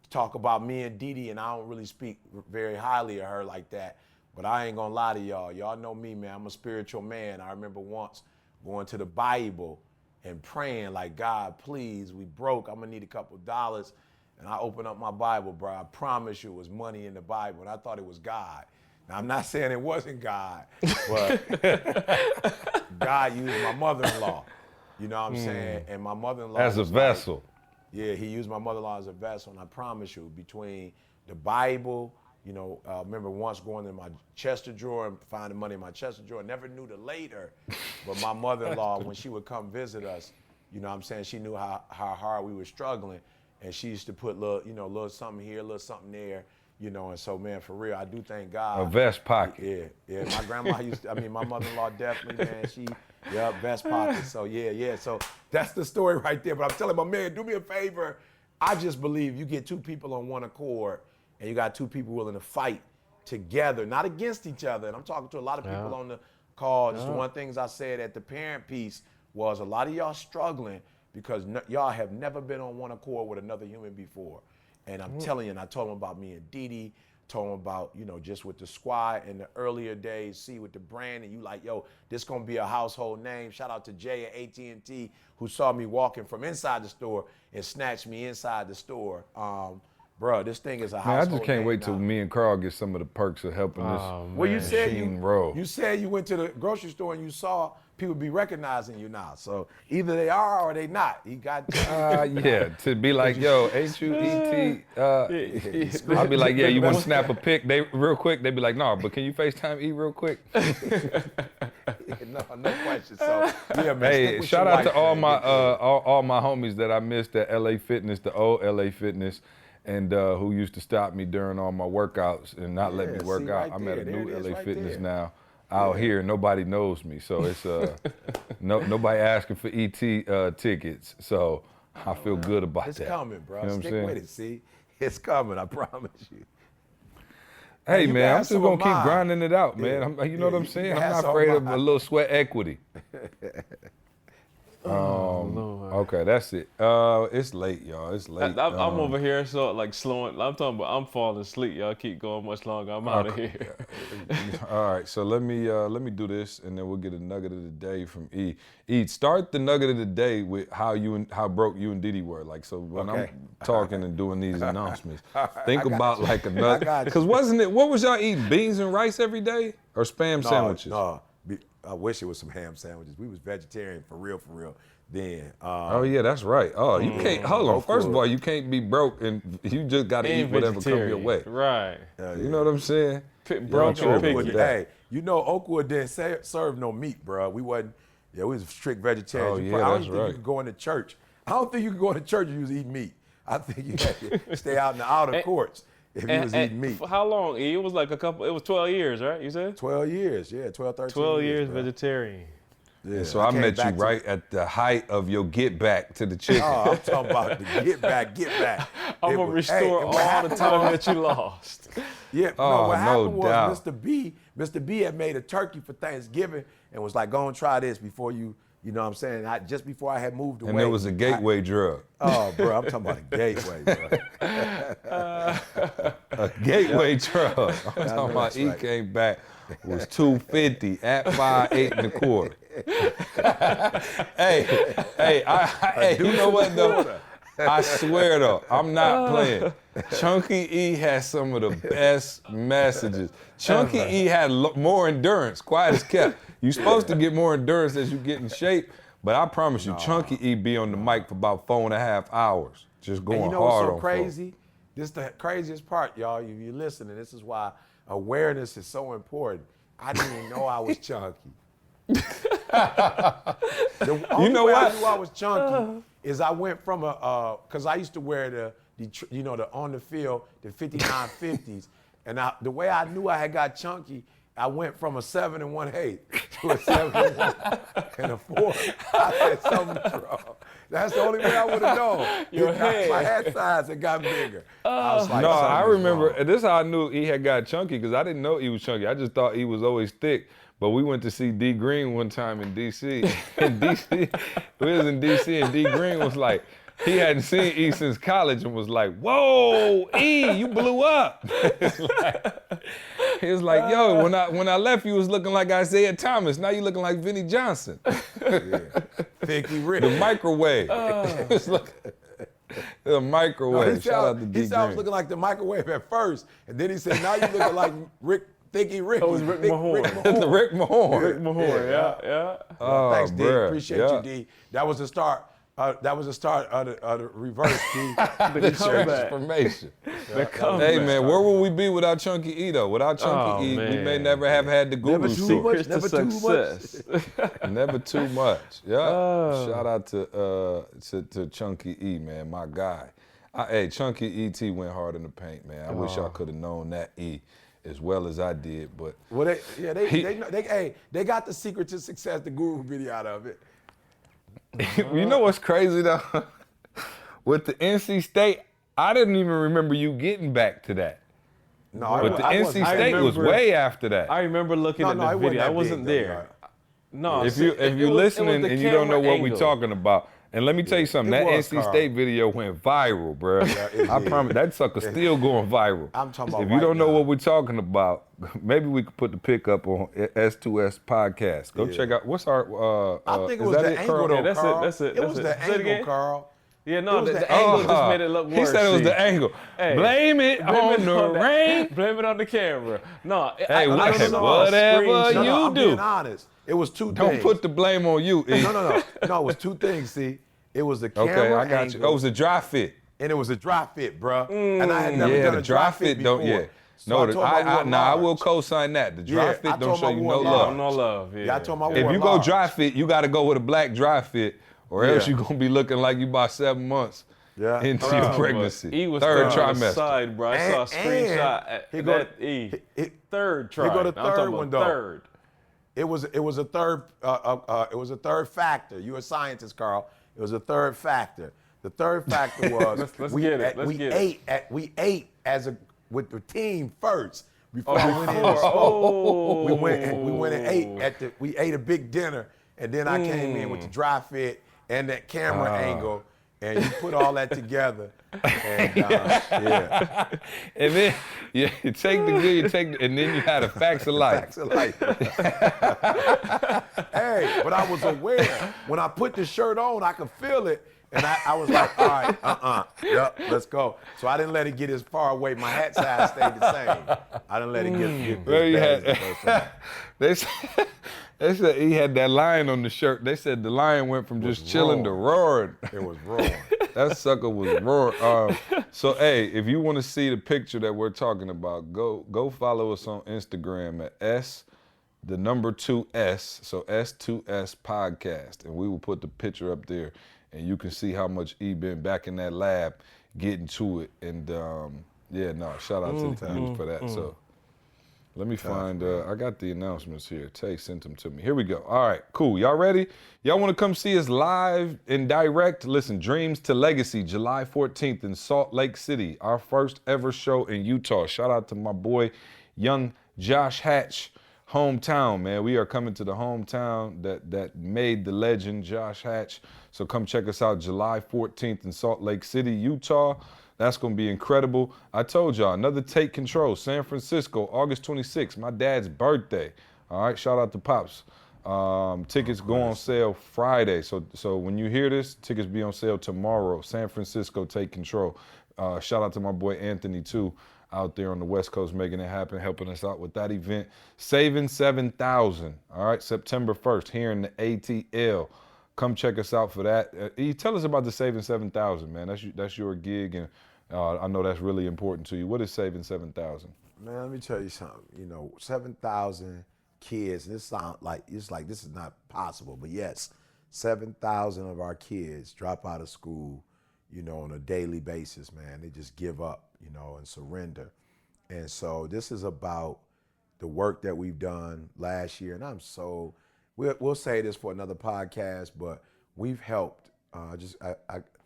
talk about me and Dee Dee, and I don't really speak very highly of her like that. But I ain't gonna lie to y'all. Y'all know me, man. I'm a spiritual man. I remember once going to the Bible and praying like, God, please, we broke. I'm gonna need a couple dollars. And I opened up my Bible, bro. I promise you it was money in the Bible, and I thought it was God. Now, I'm not saying it wasn't God, but God used my mother-in-law. You know what I'm saying? And my mother-in-law As a vessel. Yeah, he used my mother-in-law as a vessel, and I promise you, between the Bible, you know, I remember once going in my Chester drawer and finding money in my Chester drawer. Never knew till later, but my mother-in-law, when she would come visit us, you know what I'm saying, she knew how hard we were struggling, and she used to put little something here, little something there, you know, and so, man, for real, I do thank God. A vest pocket. Yeah, my grandma my mother-in-law definitely, man, vest pocket, so yeah, so that's the story right there, but I'm telling my man, do me a favor, I just believe you get two people on one accord, and you got two people willing to fight together, not against each other, and I'm talking to a lot of people on the call, just one of the things I said at the parent piece was a lot of y'all struggling because y'all have never been on one accord with another human before. And I'm telling you, and I told them about me and Dee Dee, told them about, you know, just with the squad in the earlier days, see with the brand, and you like, yo, this gonna be a household name. Shout out to Jay at AT&T who saw me walking from inside the store and snatched me inside the store. Bro, this thing is a household name. Man, I just can't wait till now. me and Carl get some of the perks of helping this Well, you said machine roll. you said you went to the grocery store and you saw people be recognizing you now. So either they are or they not. You got yeah, to be like, yo, ain't you E.T.? I'll be like, yeah, you want to snap a pic? They real quick. They be like, no, but can you FaceTime E real quick? no question. So yeah, man. Hey, shout out to all my homies that I missed at LA Fitness, the old LA Fitness, and who used to stop me during all my workouts and not let me work out. I'm at a new LA Fitness now. Out here, nobody knows me, so it's nobody asking for ET tickets. So I feel good about that. It's coming, bro. You know Stick with it. See, it's coming. I promise you. Hey, you man, got I'm just some gonna of keep mine. grinding it out, man. You know what I'm you saying? got I'm not some afraid of of a mine. little sweat equity. Okay, that's it. It's late, y'all. It's late. I'm over here, so like slowing. I'm talking about I'm falling asleep. Y'all keep going much longer. I'm out of here. All right, so let me do this, and then we'll get a nugget of the day from E. E, start the nugget of the day with how broke you and Didi were. Like, so when I'm talking and doing these announcements, think about like a nugget. Because wasn't it? What was y'all eating? Beans and rice every day, or spam sandwiches? No, I wish it was some ham sandwiches. We was vegetarian for real then. Oh yeah, that's right. Oh, you can't. Hold on. First of all, you can't be broke, and you just got to eat whatever come your way. Right. You know what I'm saying? Broke or trip with picky. that. Hey, you know Oakwood didn't serve no meat, bro. We wasn't. Yeah, we was strict vegetarians. Oh, I yeah, don't that's think right. you could go into church. I don't think you could go into church if you was eating meat. I think you had to stay out in the outer courts if you was eating meat. For how long? It was like it was 12 years, right? You said? 12 years, yeah, 12, 13 12 years bro. vegetarian. Yeah, So I came met you back to- right at the height of your get back to the chicken. Oh, I'm talking about the get back. I'm going to restore all the time that you lost. Yeah, Oh, what happened no was doubt. Mr. B had made a turkey for Thanksgiving and was like, go and try this before you know what I'm saying? just before I had moved away. And it was a gateway drug. Oh, bro, I'm talking about a gateway, bro. A gateway drug. I'm talking about that's he right. came back, was 250 at 5'8" and a quarter. Hey, you know what though? I swear though, I'm not playing. Chunky E has some of the best messages. Chunky E had more endurance, quiet as kept. You're supposed to get more endurance as you get in shape, but I promise you, Chunky E be on the mic for about 4.5 hours, just going And you know hard what's so on crazy? This is the craziest part, y'all. If you're listening, this is why awareness is so important. I didn't even know I was chunky. The only know way what? I knew I was chunky is I went from because I used to wear the on the field, the 5950s, And the way I knew I had got chunky, I went from a 7 1/8 to a 7 1 4. I said something's wrong. That's the only way I would have known. My head size had gotten bigger. I was like, No, I something's remember, wrong. and this is how I knew he had got chunky, because I didn't know he was chunky. I just thought he was always thick. But we went to see D Green one time in D.C. We was in D.C. and D Green was like, he hadn't seen E since college and was like, whoa, E, you blew up. He was like, yo, when I left, you was looking like Isaiah Thomas. Now you looking like Vinnie Johnson. Thicky Rick. The microwave. The microwave. Shout out to D He said I was Green. looking like the microwave at first, and then he said, now you looking like Thicky Rick. That was Rick Mahorn. The Rick Mahorn. Rick Mahorn, yeah. Oh, Thanks, D. bruh. Appreciate Yeah. you, D. That was the start. That was the start of the reverse, D. The comeback. Transformation. The comeback. Hey man, where would we be without Chunky E though? Without Chunky E, we may never have had the guru Never too story. much. Secrets to Never too much. success. Never too much. Yeah. Shout out to Chunky E, man, my guy. Hey, Chunky E.T. went hard in the paint, man. I wish I could have known that E as well as I did, but Well, they got the secret to success, the guru video out of it. you know what's crazy though? With the NC State, I didn't even remember you getting back to that. No, But the I NC wasn't- State was remember- way after that. I remember looking at the it video. I that wasn't big, though, there. No, If see, you're it was listening the and you don't know camera what we're angle. talking about, and let me tell you something, It that was, NC Carl. State video went viral, bro. it I did. promise, that sucker still going viral. I'm talking about If you right don't know now. what we're talking about, maybe we could put the pick up on S2S podcast. Go check out, what's our, I think it is was that the it, angle, Carl? though, Yeah, that's it, Carl. that's it, It that's was it. the Say it angle, again. Carl. Yeah, no, It was the the angle angle. just made it look worse. He said it was see. the angle. Hey, Blame it on the rain. Blame it on the camera. No, Hey, I don't know. whatever Screenshot. you I'm do. being honest. It was two Don't things. put the blame on you, E. No, it was two things, see. It was the camera Okay, I got you. angle, Oh, it was a dry fit. and it was a dry fit, bruh. And I had never Yeah, done the a dry fit before. don't, yeah. So No, I told him I wore I will large. co-sign that. The dry Yeah, fit I don't told show him I you wore no large. love. No love. Yeah, Yeah, I told him I If wore you go large. dry fit, you got to go with a black dry fit, or else Yeah. you're going to be looking like you about 7 months Yeah. into Bro, your but pregnancy. E was Third third on the trimester. side, bro. I saw a And screenshot at here go that E. he- Third try. here go the I'm talking third about one, though. third. It was a third factor. You're a scientist, Carl. It was a third factor. The third factor was Let's we get it. Let's we get ate we ate with the team first before I went in and spoke. We went and ate we ate a big dinner, and then I came in with the dry fit and that camera angle, and you put all that together. And yeah. And then you take the good, and then you had a facts of life. Facts of life. Hey, but I was aware. When I put the shirt on, I could feel it. And I was like, all right, yep, let's go. So I didn't let it get as far away. My hat size stayed the same. I didn't let it get Well, as you bad had- as the first time. They said he had that lion on the shirt. They said the lion went from just chilling to roaring. It was wrong. That sucker was roaring. So hey, if you want to see the picture that we're talking about, go follow us on Instagram at S2S, so S2S podcast, and we will put the picture up there, and you can see how much E been back in that lab getting to it. And shout out to the youth for that. So let me find, I got the announcements here. Tay sent them to me. Here we go. All right, cool. Y'all ready? Y'all want to come see us live and direct? Listen, Dreams to Legacy, July 14th in Salt Lake City, our first ever show in Utah. Shout out to my boy, young Josh Hatch, hometown, man. We are coming to the hometown that made the legend, Josh Hatch. So come check us out July 14th in Salt Lake City, Utah. That's going to be incredible. I told y'all, another Take Control, San Francisco, August 26th, my dad's birthday. All right, shout out to Pops. Tickets go on sale Friday. So when you hear this, tickets be on sale tomorrow. San Francisco, Take Control. Shout out to my boy Anthony, too, out there on the West Coast making it happen, helping us out with that event. Saving 7,000, all right, September 1st here in the ATL. Come check us out for that. Tell us about the Saving 7,000, man. That's your gig, and I know that's really important to you. What is Saving 7,000? Man, let me tell you something. 7,000 kids. This sound like this is not possible, but yes, 7,000 of our kids drop out of school, on a daily basis, man. They just give up, and surrender. And so this is about the work that we've done last year. And we'll say this for another podcast, but we've helped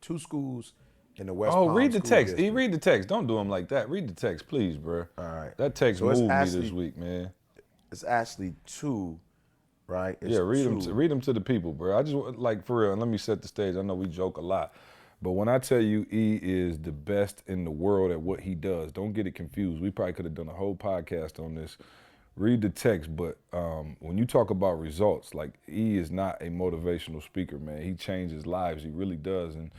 two schools in the West Oh, Palm read the School text. District. Read the text. Don't do them like that. Read the text, please, bro. All right. That text So it's moved me actually- this week, man. It's actually two, right? It's Yeah, read them. two. Read them to the people, bro. I just like for real. And let me set the stage. I know we joke a lot, but when I tell you E is the best in the world at what he does, don't get it confused. We probably could have done a whole podcast on this. Read the text, but when you talk about results, like E is not a motivational speaker, man. He changes lives. He really does. And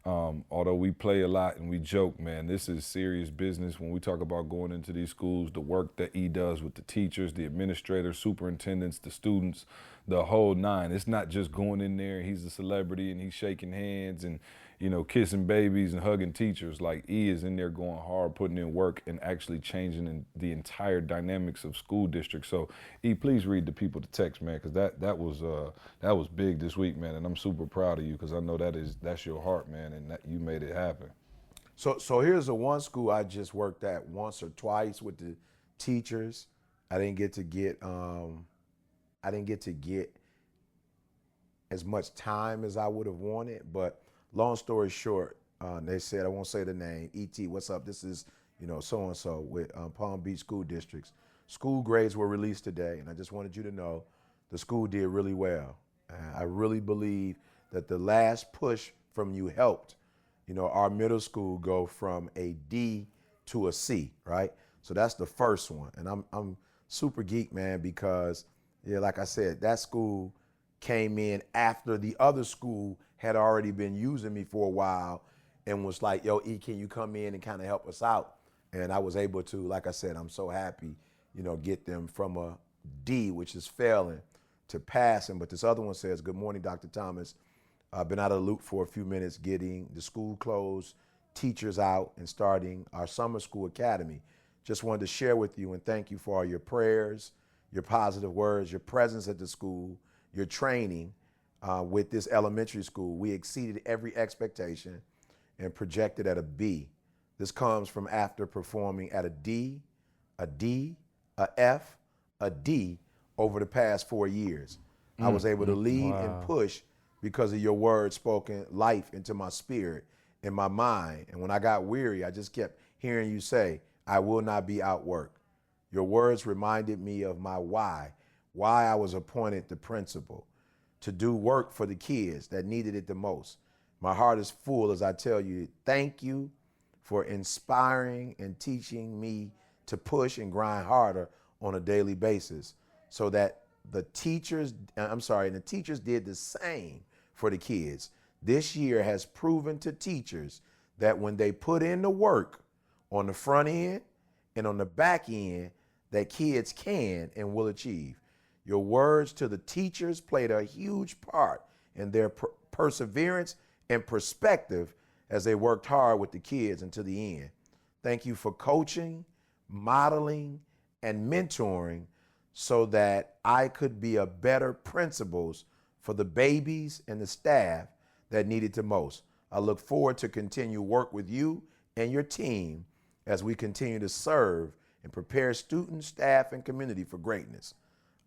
although we play a lot and we joke, man, this is serious business. When we talk about going into these schools, the work that E does with the teachers, the administrators, superintendents, the students, the whole nine. It's not just going in there, he's a celebrity and he's shaking hands and, you know, kissing babies and hugging teachers. Like E is in there going hard, putting in work and actually changing the entire dynamics of school districts. So E, please read the people the text, man, because that was big this week, man, and I'm super proud of you because I know that's your heart, man, and that you made it happen. So here's the one school I just worked at once or twice with the teachers. I didn't get to get as much time as I would have wanted, but long story short, they said, I won't say the name, ET, what's up? This is, so-and-so with Palm Beach School Districts. School grades were released today, and I just wanted you to know the school did really well. I really believe that the last push from you helped, our middle school go from a D to a C, right? So that's the first one. And I'm super geek, man, because, like I said, that school came in after the other school had already been using me for a while and was like, yo, E, can you come in and kind of help us out? And I was able to, like I said, I'm so happy, get them from a D, which is failing, to passing. But this other one says, good morning, Dr. Thomas. I've been out of the loop for a few minutes getting the school closed, teachers out, and starting our summer school academy. Just wanted to share with you and thank you for all your prayers, your positive words, your presence at the school, your training with this elementary school. We exceeded every expectation and projected at a B. This comes from after performing at a D, a F, a D over the past 4 years. I was able to lead and push because of your words spoken life into my spirit and my mind. And when I got weary, I just kept hearing you say, I will not be outworked. Your words reminded me of my why I was appointed the principal, to do work for the kids that needed it the most. My heart is full as I tell you, thank you for inspiring and teaching me to push and grind harder on a daily basis so that the teachers did the same for the kids. This year has proven to teachers that when they put in the work on the front end and on the back end, that kids can and will achieve. Your words to the teachers played a huge part in their perseverance and perspective as they worked hard with the kids until the end. Thank you for coaching, modeling, and mentoring so that I could be a better principals for the babies and the staff that needed the most. I look forward to continue work with you and your team as we continue to serve and prepare students, staff, and community for greatness.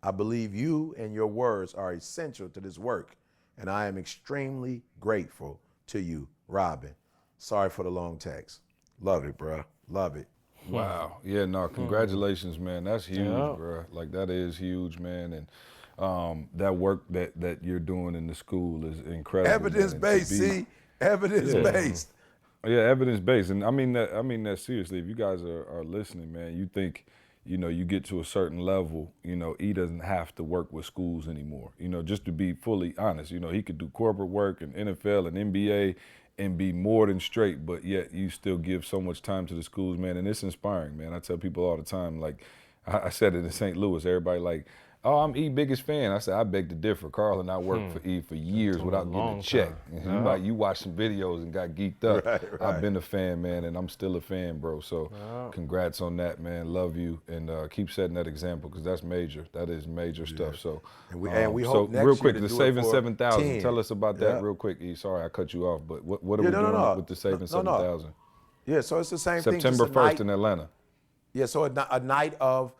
I believe you and your words are essential to this work, and I am extremely grateful to you, Robin. Sorry for the long text. Love it, bro. Love it. Wow. Yeah, no, congratulations, man. That's huge, bro. Like, that is huge, man. And that work that you're doing in the school is incredible. Evidence-based, see? Evidence-based. Yeah, evidence-based. And I mean that seriously. If you guys are listening, man, you think, you get to a certain level, he doesn't have to work with schools anymore. Just to be fully honest, he could do corporate work and NFL and NBA and be more than straight, but yet you still give so much time to the schools, man. And it's inspiring, man. I tell people all the time, like I said it in St. Louis, everybody like, oh, I'm E biggest fan. I said, I beg to differ. Carl and I worked for E for years without getting a check. You watch some videos and got geeked up. Right. I've been a fan, man, and I'm still a fan, bro. So congrats on that, man. Love you, and keep setting that example because that's major. That is major stuff. So and we hope next real quick, year to the do it saving for 7,000. 10. Tell us about that real quick, E. Sorry, I cut you off, but what are we doing with the saving 7,000? Yeah, so it's the same thing. September just a 1st night. in Atlanta. Yeah, so a night of,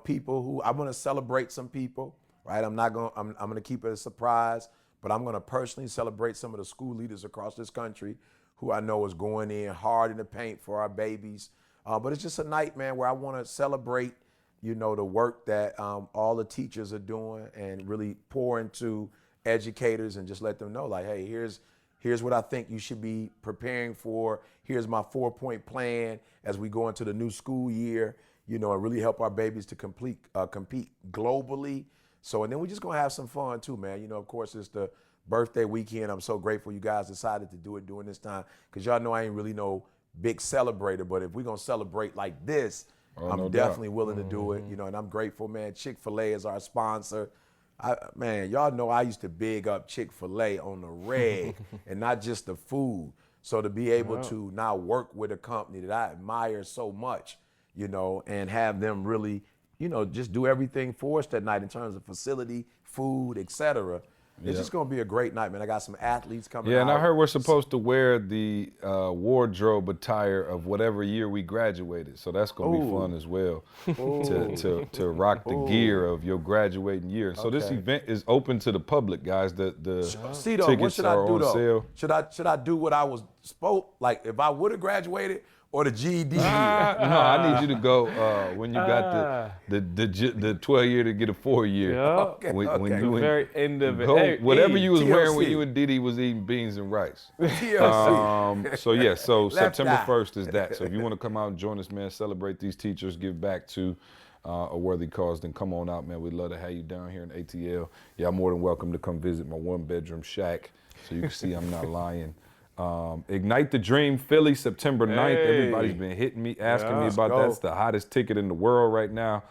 people who I'm gonna celebrate some people, right? I'm gonna keep it a surprise, but I'm gonna personally celebrate some of the school leaders across this country who I know is going in hard in the paint for our babies. But it's just a night, man, where I wanna celebrate, the work that all the teachers are doing and really pour into educators and just let them know, like, hey, here's what I think you should be preparing for. Here's my 4-point plan as we go into the new school year, and really help our babies to compete globally. So, and then we're just gonna have some fun too, man. Of course, it's the birthday weekend. I'm so grateful you guys decided to do it during this time, because y'all know I ain't really no big celebrator, but if we're gonna celebrate like this, I'm definitely willing to do it, and I'm grateful, man. Chick-fil-A is our sponsor. Man, y'all know I used to big up Chick-fil-A on the reg and not just the food. So to be able to now work with a company that I admire so much, and have them really, just do everything for us that night in terms of facility, food, et cetera. It's just gonna be a great night, man. I got some athletes coming out. Yeah, and I heard we're supposed to wear the wardrobe attire of whatever year we graduated, so that's gonna be fun as well to rock the gear of your graduating year. So this event is open to the public, guys. The tickets what should I are do on though? sale. Should I do what I was supposed, like if I would have graduated, or the GED year? No, I need you to go when you got the 12 year to get a 4 year. Yeah. Okay. The very end of it. Go, Hey, whatever you was wearing TLC. when you and Didi was eating beans and rice. TLC. So September eye. 1st is that. So if you want to come out and join us, man, celebrate these teachers, give back to a worthy cause, then come on out, man. We'd love to have you down here in ATL. Y'all more than welcome to come visit my 1-bedroom shack so you can see I'm not lying. Ignite the Dream Philly, September 9th. Hey. Everybody's been hitting me, asking me about go. that. It's the hottest ticket in the world right now.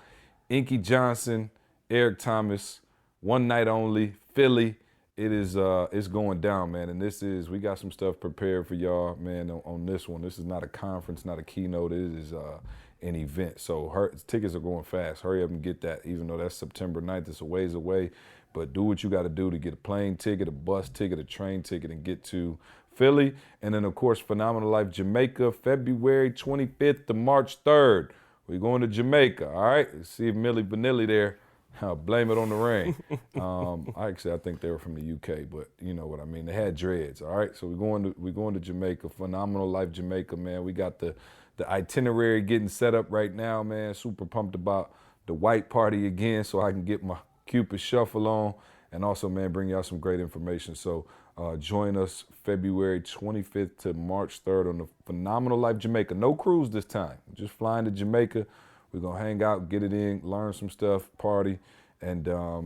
Inky Johnson, Eric Thomas, one night only, Philly. It is it's going down, man. And we got some stuff prepared for y'all, man, on this one. This is not a conference, not a keynote. It is an event. So tickets are going fast. Hurry up and get that, even though that's September 9th. It's a ways away. But do what you got to do to get a plane ticket, a bus ticket, a train ticket, and get to Philly. And then, of course, Phenomenal Life Jamaica, February 25th to March 3rd. We're going to Jamaica, all right? See if Millie Vanilli there. Blame it on the rain. I think they were from the UK, but you know what I mean. They had dreads, all right? So we're going to Jamaica, Phenomenal Life Jamaica, man. We got the itinerary getting set up right now, man. Super pumped about the white party again so I can get my Cupid shuffle on. And also, man, bring y'all some great information. So join us February 25th to March 3rd on the Phenomenal Life Jamaica. No cruise this time. Just flying to Jamaica. We're going to hang out, get it in, learn some stuff, party, and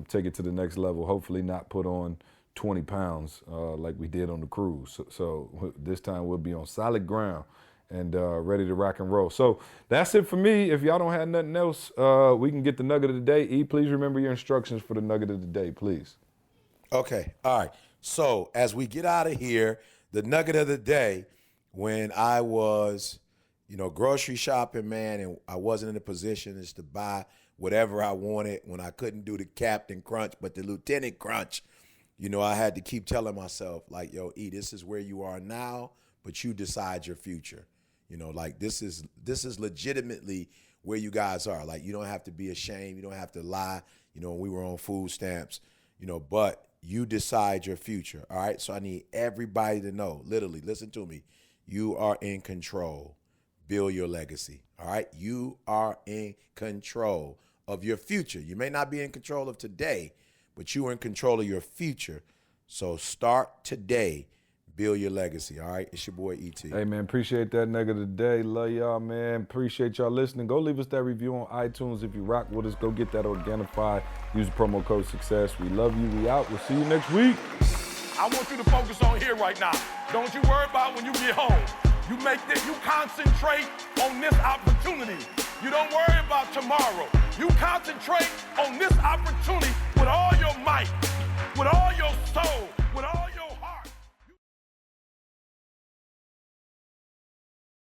take it to the next level. Hopefully not put on 20 pounds like we did on the cruise. So this time we'll be on solid ground and ready to rock and roll. So that's it for me. If y'all don't have nothing else, we can get the nugget of the day. E, please remember your instructions for the nugget of the day, please. Okay, all right. So as we get out of here, the nugget of the day, when I was, grocery shopping, man, and I wasn't in a position to buy whatever I wanted, when I couldn't do the Captain Crunch, but the Lieutenant Crunch, I had to keep telling myself, like, yo, E, this is where you are now, but you decide your future. Like this is legitimately where you guys are. Like, you don't have to be ashamed. You don't have to lie. We were on food stamps, but you decide your future. All right. So I need everybody to know, literally, listen to me. You are in control. Build your legacy. All right. You are in control of your future. You may not be in control of today, but you are in control of your future. So start today. Build your legacy, all right? It's your boy, E.T. Hey, man, appreciate that nugget of the day. Love y'all, man. Appreciate y'all listening. Go leave us that review on iTunes. If you rock with us, go get that Organifi. Use the promo code SUCCESS. We love you. We out. We'll see you next week. I want you to focus on here right now. Don't you worry about when you get home. You concentrate on this opportunity. You don't worry about tomorrow. You concentrate on this opportunity with all your might, with all your soul, with all